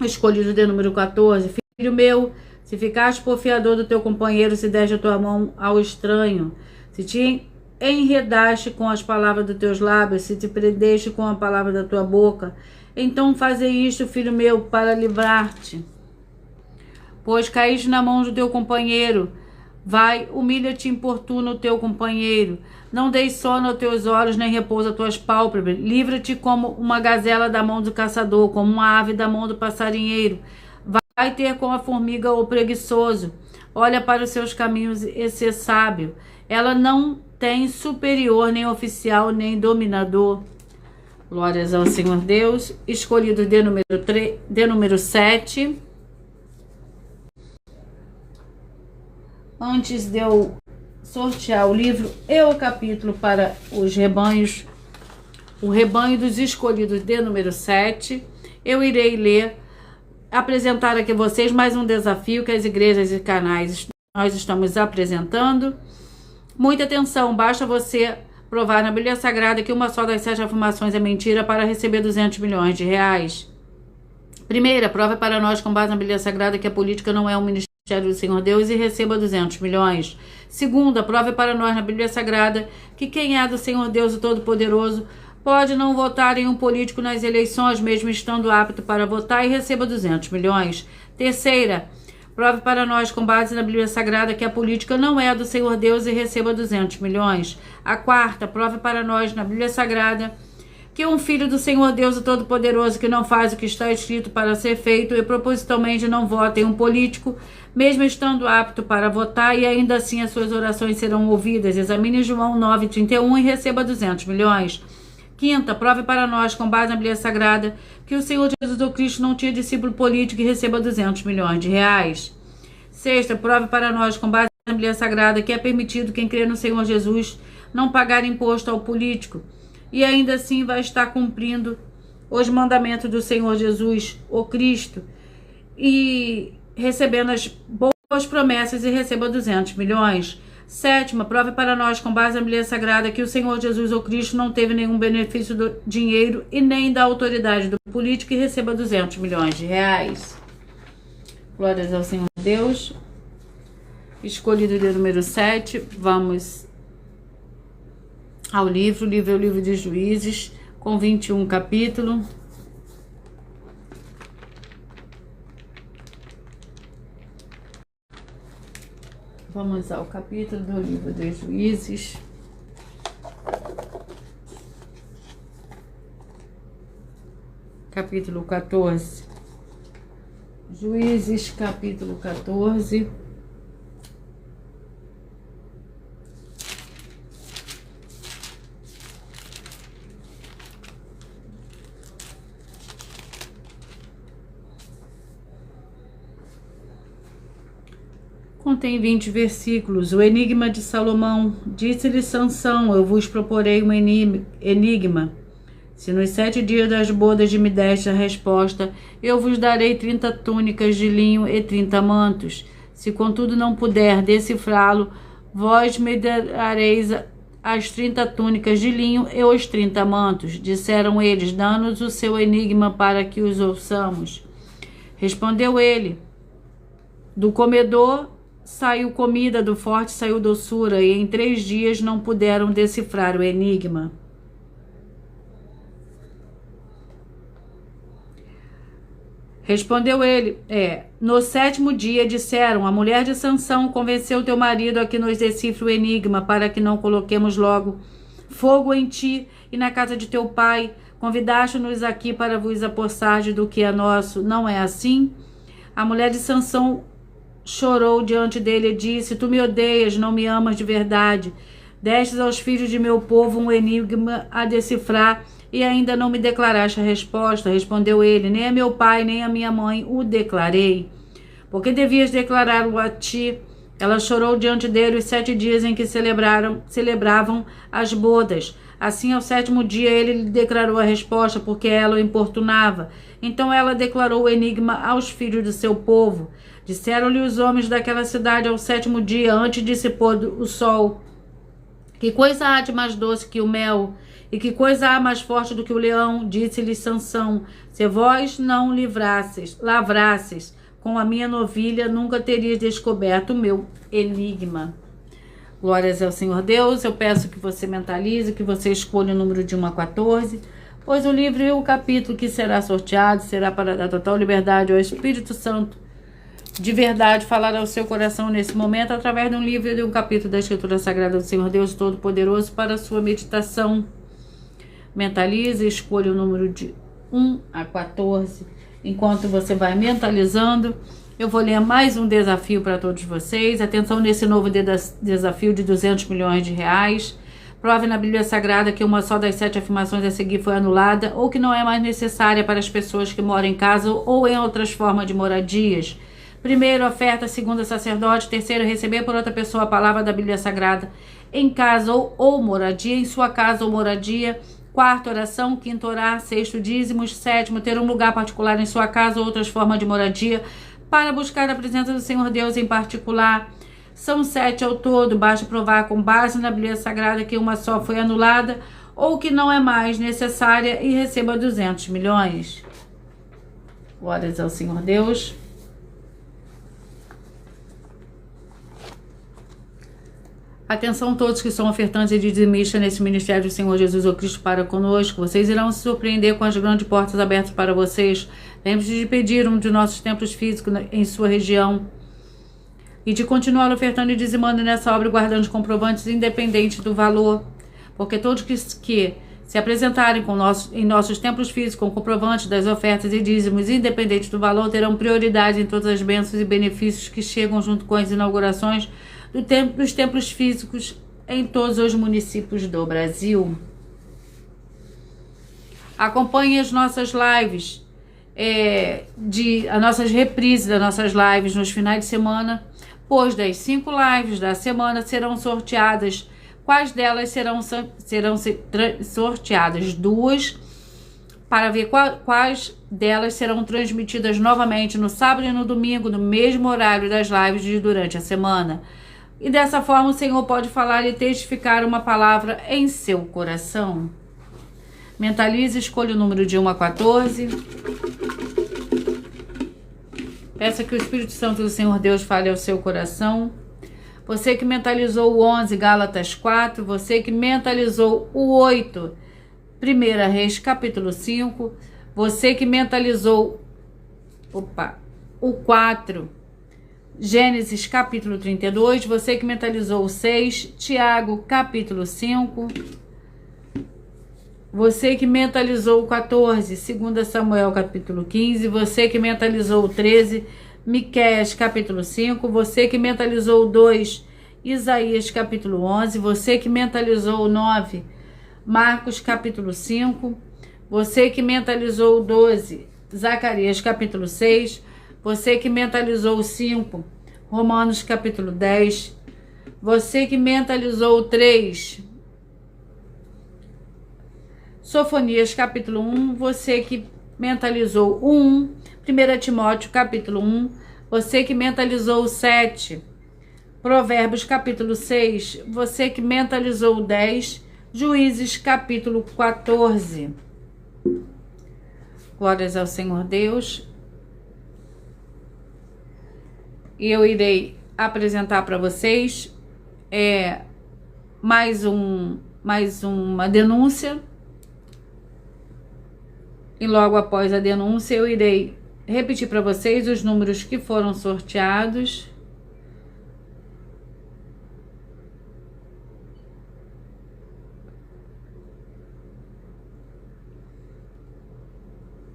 escolhidos de número 14. Filho meu, se ficaste por fiador do teu companheiro, se deste a tua mão ao estranho, se te enredaste com as palavras dos teus lábios, se te prendeste com a palavra da tua boca, então faze isto, filho meu, para livrar-te. Pois caíste na mão do teu companheiro, vai, humilha-te e importuna o teu companheiro. Não deis sono aos teus olhos, nem repousa as tuas pálpebras. Livra-te como uma gazela da mão do caçador, como uma ave da mão do passarinheiro. Vai vai ter com a formiga o preguiçoso. Olha para os seus caminhos e ser sábio. Ela não tem superior, nem oficial, nem dominador. Glórias ao Senhor Deus. Escolhido de número 7. Antes de eu sortear o livro e o capítulo para os rebanhos, o rebanho dos escolhidos de número 7, eu irei ler, apresentar aqui a vocês mais um desafio que as igrejas e canais nós estamos apresentando. Muita atenção, basta você provar na Bíblia Sagrada que uma só das 7 afirmações é mentira para receber 200 milhões de reais. Primeira, prova para nós com base na Bíblia Sagrada que a política não é um ministério do Senhor Deus e receba 200 milhões. Segunda, prova para nós na Bíblia Sagrada que quem é do Senhor Deus o Todo-Poderoso pode não votar em um político nas eleições, mesmo estando apto para votar, e receba 200 milhões. Terceira, prove para nós, com base na Bíblia Sagrada, que a política não é do Senhor Deus e receba 200 milhões. A quarta, prove para nós, na Bíblia Sagrada, que um filho do Senhor Deus o Todo-Poderoso que não faz o que está escrito para ser feito e propositalmente não vota em um político, mesmo estando apto para votar, e ainda assim as suas orações serão ouvidas. Examine João 9,31 e receba 200 milhões. Quinta, prove para nós, com base na Bíblia Sagrada, que o Senhor Jesus o Cristo não tinha discípulo político e receba 200 milhões de reais. Sexta, prove para nós, com base na Bíblia Sagrada, que é permitido quem crê no Senhor Jesus não pagar imposto ao político e ainda assim vai estar cumprindo os mandamentos do Senhor Jesus, o Cristo, e recebendo as boas promessas e receba 200 milhões. Sétima, prove para nós, com base na Bíblia Sagrada, que o Senhor Jesus ou Cristo não teve nenhum benefício do dinheiro e nem da autoridade do político e receba 200 milhões de reais. Glórias ao Senhor Deus. Escolhido de número 7, vamos ao livro. O livro é o livro de Juízes, com 21 capítulos. Vamos ao capítulo do livro dos Juízes. Capítulo 14. Juízes, capítulo 14. Contém 20 versículos. O enigma de Salomão. Disse-lhe Sansão: eu vos proporei um enigma. Se nos 7 dias das bodas de me deste a resposta, eu vos darei 30 túnicas de linho e 30 mantos. Se contudo não puder decifrá-lo, vós me dareis as 30 túnicas de linho e os 30 mantos. Disseram eles: dá-nos o seu enigma para que os ouçamos. Respondeu ele: do comedor saiu comida, do forte saiu doçura, e em 3 dias não puderam decifrar o enigma. Respondeu ele: no 7º dia disseram: a mulher de Sansão convenceu teu marido a que nos decifre o enigma, para que não coloquemos logo fogo em ti e na casa de teu pai. Convidaste-nos aqui para vos apossar do que é nosso, não é assim? A mulher de Sansão chorou diante dele e disse: tu me odeias, não me amas de verdade. Destes aos filhos de meu povo um enigma a decifrar e ainda não me declaraste a resposta. Respondeu ele: nem a meu pai nem a minha mãe o declarei, porque devias declará-lo a ti. Ela chorou diante dele os 7 dias em que celebravam as bodas. Assim, ao 7º dia, ele lhe declarou a resposta, porque ela o importunava. Então ela declarou o enigma aos filhos do seu povo. Disseram-lhe os homens daquela cidade ao 7º dia, antes de se pôr o sol: que coisa há de mais doce que o mel? E que coisa há mais forte do que o leão? Disse-lhe Sansão: se vós não lavrasses com a minha novilha, nunca terias descoberto o meu enigma. Glórias ao Senhor Deus. Eu peço que você mentalize, que você escolha o número de 1 a 14, pois o livro e o capítulo que será sorteado será para dar total liberdade ao Espírito Santo de verdade falar ao seu coração nesse momento, através de um livro e de um capítulo da Escritura Sagrada do Senhor Deus Todo-Poderoso, para a sua meditação. Mentalize, escolha o número de 1 a 14 enquanto você vai mentalizando. Eu vou ler mais um desafio para todos vocês. Atenção nesse novo desafio de 200 milhões de reais. Prove na Bíblia Sagrada que uma só das 7 afirmações a seguir foi anulada ou que não é mais necessária para as pessoas que moram em casa ou em outras formas de moradias. Primeiro, oferta. Segundo, sacerdote. Terceiro, receber por outra pessoa a palavra da Bíblia Sagrada em casa ou moradia, em sua casa ou moradia. Quarto, oração. Quinto, orar. Sexto, dízimos. Sétimo, ter um lugar particular em sua casa ou outras formas de moradia para buscar a presença do Senhor Deus em particular. São 7 ao todo. Basta provar com base na Bíblia Sagrada que uma só foi anulada ou que não é mais necessária e receba 200 milhões. Glórias ao Senhor Deus. Atenção todos que são ofertantes e dizimistas nesse ministério do Senhor Jesus ou Cristo para conosco. Vocês irão se surpreender com as grandes portas abertas para vocês. Lembre-se de pedir um de nossos templos físicos em sua região e de continuar ofertando e dizimando nessa obra, guardando os comprovantes independente do valor. Porque todos que se apresentarem em nossos templos físicos com comprovantes das ofertas e dízimos independente do valor terão prioridade em todas as bênçãos e benefícios que chegam junto com as inaugurações dos templos físicos em todos os municípios do Brasil. Acompanhe as nossas lives, as nossas reprises das nossas lives nos finais de semana, pois das 5 lives da semana serão sorteadas. Quais delas serão sorteadas? 2, para ver quais delas serão transmitidas novamente no sábado e no domingo, no mesmo horário das lives de durante a semana. E dessa forma o Senhor pode falar e testificar uma palavra em seu coração. Mentalize, escolha o número de 1 a 14. Peça que o Espírito Santo do Senhor Deus fale ao seu coração. Você que mentalizou o 11, Gálatas 4. Você que mentalizou o 8, 1 Reis capítulo 5. Você que mentalizou o 4, Gênesis capítulo 32, você que mentalizou o 6, Tiago capítulo 5, você que mentalizou o 14, 2 Samuel capítulo 15, você que mentalizou o 13, Miqueias capítulo 5, você que mentalizou o 2, Isaías capítulo 11, você que mentalizou o 9, Marcos capítulo 5, você que mentalizou o 12, Zacarias capítulo 6, você que mentalizou o 5, Romanos capítulo 10. Você que mentalizou o 3, Sofonias capítulo 1. Você que mentalizou o 1, 1 Timóteo capítulo 1. Você que mentalizou o 7, Provérbios capítulo 6. Você que mentalizou o 10, Juízes capítulo 14. Glórias ao Senhor Deus. E eu irei apresentar para vocês mais uma denúncia. E logo após a denúncia eu irei repetir para vocês os números que foram sorteados.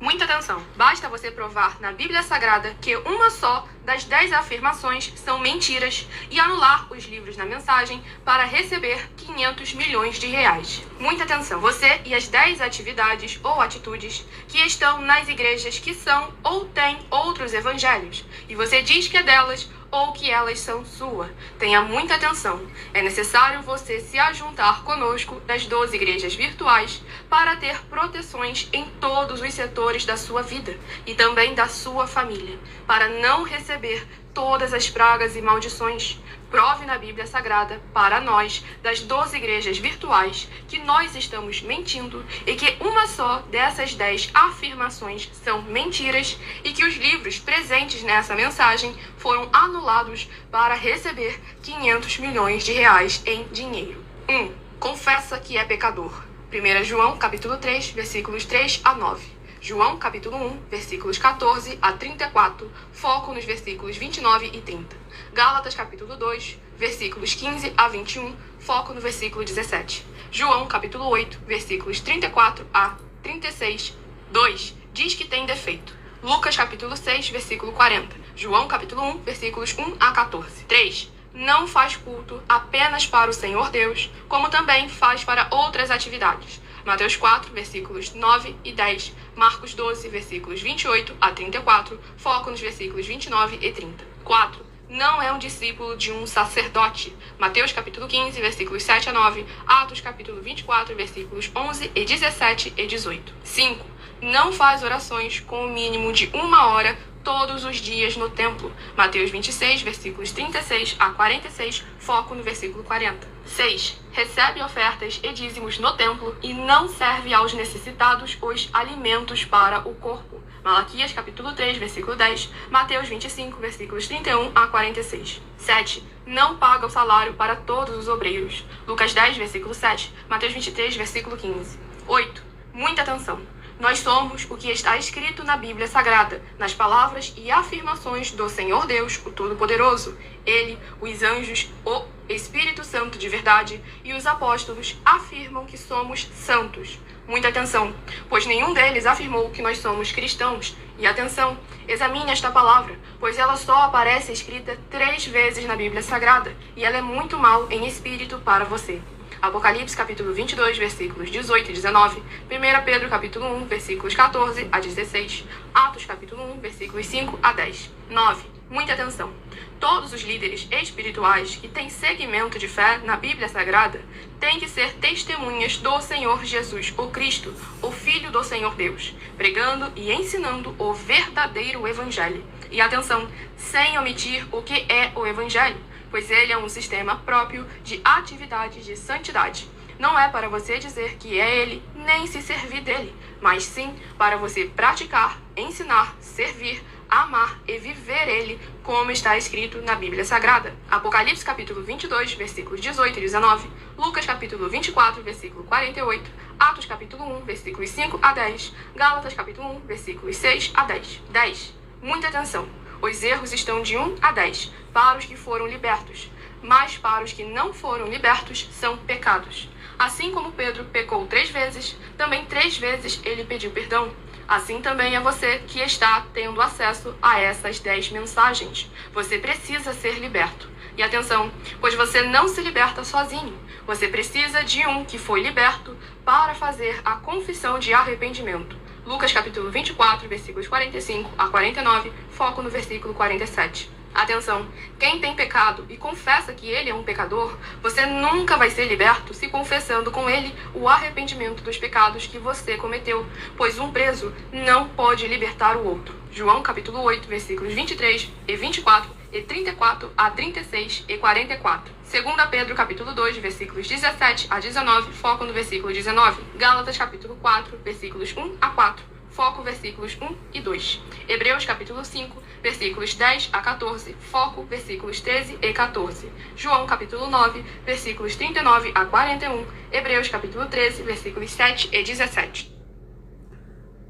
Muita atenção! Basta você provar na Bíblia Sagrada que uma só das 10 afirmações são mentiras e anular os livros na mensagem para receber 500 milhões de reais. Muita atenção! Você e as 10 atividades ou atitudes que estão nas igrejas que são ou têm outros evangelhos e você diz que é delas ou que elas são sua. Tenha muita atenção. É necessário você se ajuntar conosco das 12 igrejas virtuais para ter proteções em todos os setores da sua vida e também da sua família, para não receber todas as pragas e maldições. Prove na Bíblia Sagrada para nós, das 12 igrejas virtuais, que nós estamos mentindo e que uma só dessas 10 afirmações são mentiras e que os livros presentes nessa mensagem foram anulados para receber 500 milhões de reais em dinheiro. 1. Confessa que é pecador. 1 João, capítulo 3, versículos 3 a 9. João, capítulo 1, versículos 14 a 34, foco nos versículos 29 e 30. Gálatas, capítulo 2, versículos 15 a 21, foco no versículo 17. João, capítulo 8, versículos 34 a 36. 2. Diz que tem defeito. Lucas capítulo 6, versículo 40. João capítulo 1, versículos 1 a 14. 3. Não faz culto apenas para o Senhor Deus, como também faz para outras atividades. Mateus 4, versículos 9 e 10. Marcos 12, versículos 28 a 34. Foco nos versículos 29 e 30. 4. Não é um discípulo de um sacerdote. Mateus capítulo 15, versículos 7 a 9. Atos capítulo 24, versículos 11 e 17 e 18. 5. Não faz orações com o mínimo de 1 hora todos os dias no templo. Mateus 26, versículos 36 a 46, foco no versículo 40. 6. Recebe ofertas e dízimos no templo e não serve aos necessitados os alimentos para o corpo. Malaquias capítulo 3, versículo 10, Mateus 25, versículos 31 a 46. 7. Não paga o salário para todos os obreiros. Lucas 10, versículo 7, Mateus 23, versículo 15. 8. Muita atenção. Nós somos o que está escrito na Bíblia Sagrada, nas palavras e afirmações do Senhor Deus, o Todo-Poderoso. Ele, os anjos, o Espírito Santo de verdade e os apóstolos afirmam que somos santos. Muita atenção, pois nenhum deles afirmou que nós somos cristãos. E atenção, examine esta palavra, pois ela só aparece escrita 3 vezes na Bíblia Sagrada, e ela é muito mal em espírito para você. Apocalipse capítulo 22, versículos 18 e 19, 1 Pedro capítulo 1, versículos 14 a 16, Atos capítulo 1, versículos 5 a 10. 9. Muita atenção. Todos os líderes espirituais que têm segmento de fé na Bíblia Sagrada têm que ser testemunhas do Senhor Jesus, o Cristo, o Filho do Senhor Deus, pregando e ensinando o verdadeiro Evangelho. E atenção, sem omitir o que é o Evangelho, pois ele é um sistema próprio de atividades de santidade. Não é para você dizer que é ele, nem se servir dele, mas sim para você praticar, ensinar, servir, amar e viver ele, como está escrito na Bíblia Sagrada. Apocalipse capítulo 22, versículos 18 e 19, Lucas capítulo 24, versículo 48, Atos capítulo 1, versículos 5 a 10, Gálatas capítulo 1, versículos 6 a 10. 10. Muita atenção. Os erros estão de 1 a 10, para os que foram libertos, mas para os que não foram libertos são pecados. Assim como Pedro pecou 3 vezes, também 3 vezes ele pediu perdão. Assim também é você que está tendo acesso a essas 10 mensagens. Você precisa ser liberto. E atenção, pois você não se liberta sozinho. Você precisa de um que foi liberto para fazer a confissão de arrependimento. Lucas capítulo 24, versículos 45 a 49, foco no versículo 47. Atenção, quem tem pecado e confessa que ele é um pecador, você nunca vai ser liberto se confessando com ele o arrependimento dos pecados que você cometeu, pois um preso não pode libertar o outro. João capítulo 8, versículos 23 e 24 e 34 a 36 e 44. 2 Pedro capítulo 2, versículos 17 a 19, foco no versículo 19. Gálatas capítulo 4, versículos 1 a 4. Foco versículos 1 e 2. Hebreus capítulo 5, versículos 10 a 14, foco versículos 13 e 14. João capítulo 9, versículos 39 a 41. Hebreus capítulo 13, versículos 7 e 17.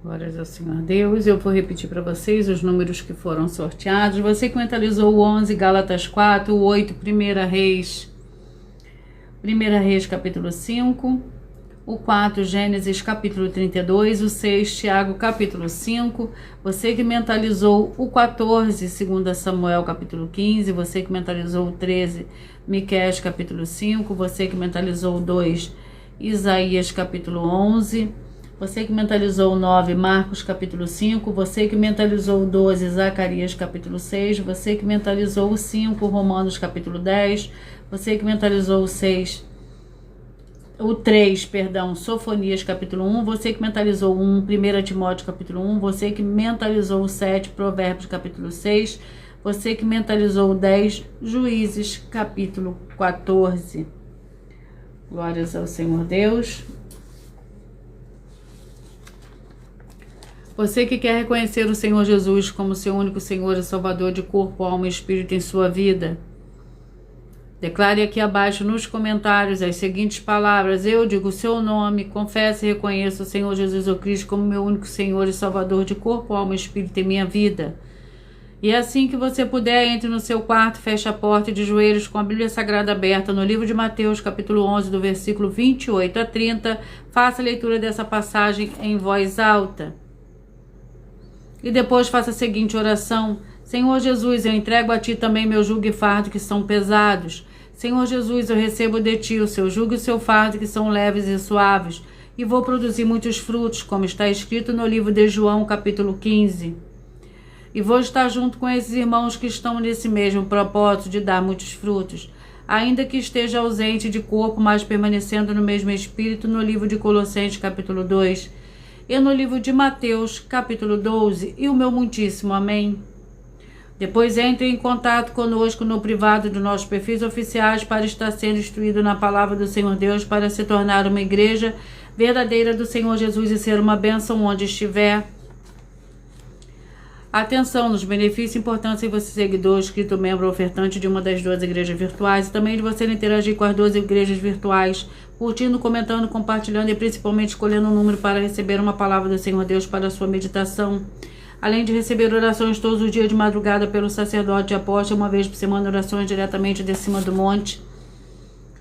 Glórias ao Senhor Deus. Eu vou repetir para vocês os números que foram sorteados. Você que mentalizou o 11, Gálatas 4, o 8, 1 Reis capítulo 5, o 4, Gênesis capítulo 32, o 6, Tiago capítulo 5, você que mentalizou o 14, 2 Samuel capítulo 15, você que mentalizou o 13, Miqueias capítulo 5, você que mentalizou o 2, Isaías capítulo 11, você que mentalizou o 9, Marcos capítulo 5, você que mentalizou o 12, Zacarias capítulo 6, você que mentalizou o 5, Romanos capítulo 10, você que mentalizou o 3, Sofonias capítulo 1, você que mentalizou o 1, 1 Timóteo capítulo 1, você que mentalizou o 7, Provérbios capítulo 6, você que mentalizou o 10, Juízes capítulo 14. Glórias ao Senhor Deus. Você que quer reconhecer o Senhor Jesus como seu único Senhor e Salvador de corpo, alma e espírito em sua vida, declare aqui abaixo nos comentários as seguintes palavras: eu digo o seu nome, confesso e reconheço o Senhor Jesus o Cristo como meu único Senhor e Salvador de corpo, alma e espírito em minha vida. E assim que você puder, entre no seu quarto, feche a porta de joelhos com a Bíblia Sagrada aberta no livro de Mateus, capítulo 11, do versículo 28 a 30, faça a leitura dessa passagem em voz alta. E depois faça a seguinte oração: Senhor Jesus, eu entrego a Ti também meu jugo e fardo que são pesados. Senhor Jesus, eu recebo de Ti o seu jugo e o seu fardo que são leves e suaves, e vou produzir muitos frutos, como está escrito no livro de João, capítulo 15. E vou estar junto com esses irmãos que estão nesse mesmo propósito de dar muitos frutos, ainda que esteja ausente de corpo, mas permanecendo no mesmo espírito, no livro de Colossenses, capítulo 2, e no livro de Mateus, capítulo 12, e o meu muitíssimo amém. Depois entre em contato conosco no privado dos nossos perfis oficiais para estar sendo instruído na palavra do Senhor Deus, para se tornar uma igreja verdadeira do Senhor Jesus e ser uma bênção onde estiver. Atenção nos benefícios importantes em você seguidor, inscrito, membro ou ofertante de uma das 12 igrejas virtuais, e também de você interagir com as 12 igrejas virtuais, curtindo, comentando, compartilhando e principalmente escolhendo um número para receber uma palavra do Senhor Deus para a sua meditação. Além de receber orações todos os dias de madrugada pelo sacerdote e apóstolo, uma vez por semana, orações diretamente de cima do monte.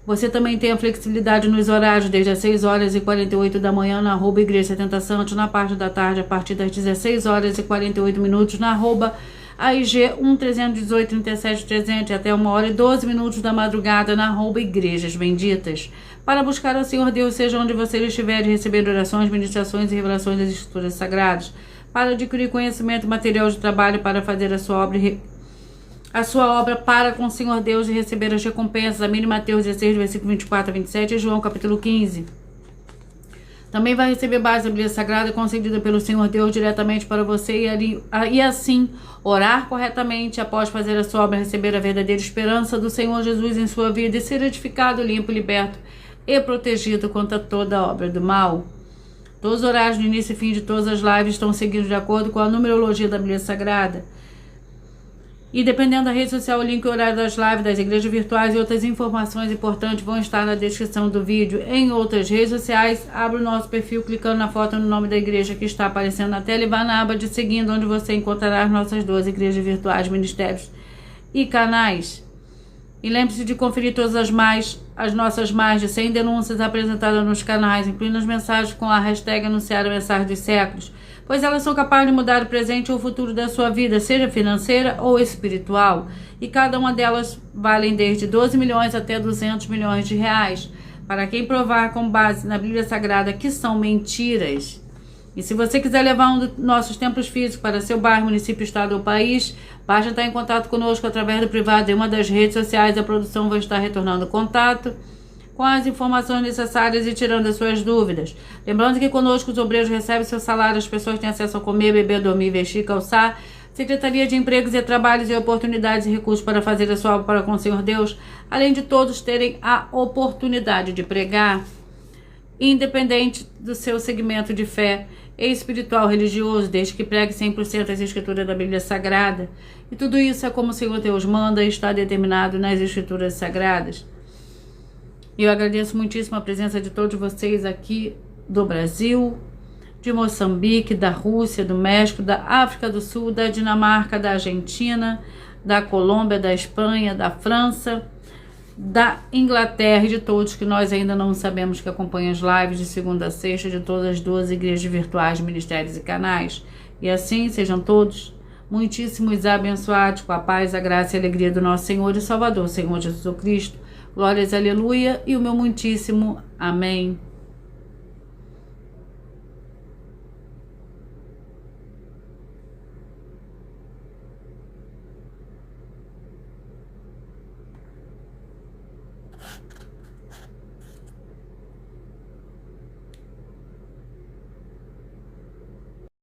Você também tem a flexibilidade nos horários, desde as 6h48 da manhã na @Igreja 70 Santos, na parte da tarde, a partir das 16h48 na @AIG 131837 e até 1h12 da madrugada na @Igrejas Benditas. Para buscar ao Senhor Deus, seja onde você estiver, e receber orações, ministrações e revelações das Escrituras Sagradas, para adquirir conhecimento e material de trabalho para fazer a sua obra para com o Senhor Deus e receber as recompensas. A mínima Mateus 16, versículo 24 a 27 e João capítulo 15. Também vai receber base da Bíblia Sagrada concedida pelo Senhor Deus diretamente para você e assim orar corretamente após fazer a sua obra, receber a verdadeira esperança do Senhor Jesus em sua vida e ser edificado, limpo, liberto e protegido contra toda obra do mal. Todos os horários no início e fim de todas as lives estão seguidos de acordo com a numerologia da Bíblia Sagrada. E dependendo da rede social, o link e o horário das lives, das igrejas virtuais e outras informações importantes vão estar na descrição do vídeo. Em outras redes sociais, abra o nosso perfil clicando na foto no nome da igreja que está aparecendo na tela e vá na aba de seguindo, onde você encontrará as nossas 12 igrejas virtuais, ministérios e canais. E lembre-se de conferir todas as nossas mais de 100 denúncias apresentadas nos canais, incluindo as mensagens com a hashtag Anunciar a Mensagem dos Séculos, pois elas são capazes de mudar o presente ou o futuro da sua vida, seja financeira ou espiritual, e cada uma delas valem desde 12 milhões até 200 milhões de reais, para quem provar com base na Bíblia Sagrada que são mentiras. E se você quiser levar um dos nossos templos físicos para seu bairro, município, estado ou país, basta entrar em contato conosco através do privado em uma das redes sociais. A produção vai estar retornando contato com as informações necessárias e tirando as suas dúvidas. Lembrando que conosco os obreiros recebem seu salário, as pessoas têm acesso a comer, beber, dormir, vestir, calçar. Secretaria de Empregos e Trabalhos e Oportunidades e Recursos para fazer a sua obra para com o Senhor Deus, além de todos terem a oportunidade de pregar, independente do seu segmento de fé espiritual, religioso, desde que pregue 100% as escrituras da Bíblia Sagrada. E tudo isso é como o Senhor Deus manda e está determinado nas escrituras sagradas. E eu agradeço muitíssimo a presença de todos vocês aqui do Brasil, de Moçambique, da Rússia, do México, da África do Sul, da Dinamarca, da Argentina, da Colômbia, da Espanha, da França, da Inglaterra e de todos que nós ainda não sabemos que acompanham as lives de segunda a sexta de todas as 12 igrejas virtuais, ministérios e canais. E assim sejam todos muitíssimos abençoados com a paz, a graça e a alegria do nosso Senhor e Salvador, Senhor Jesus Cristo. Glórias, aleluia, e o meu muitíssimo amém.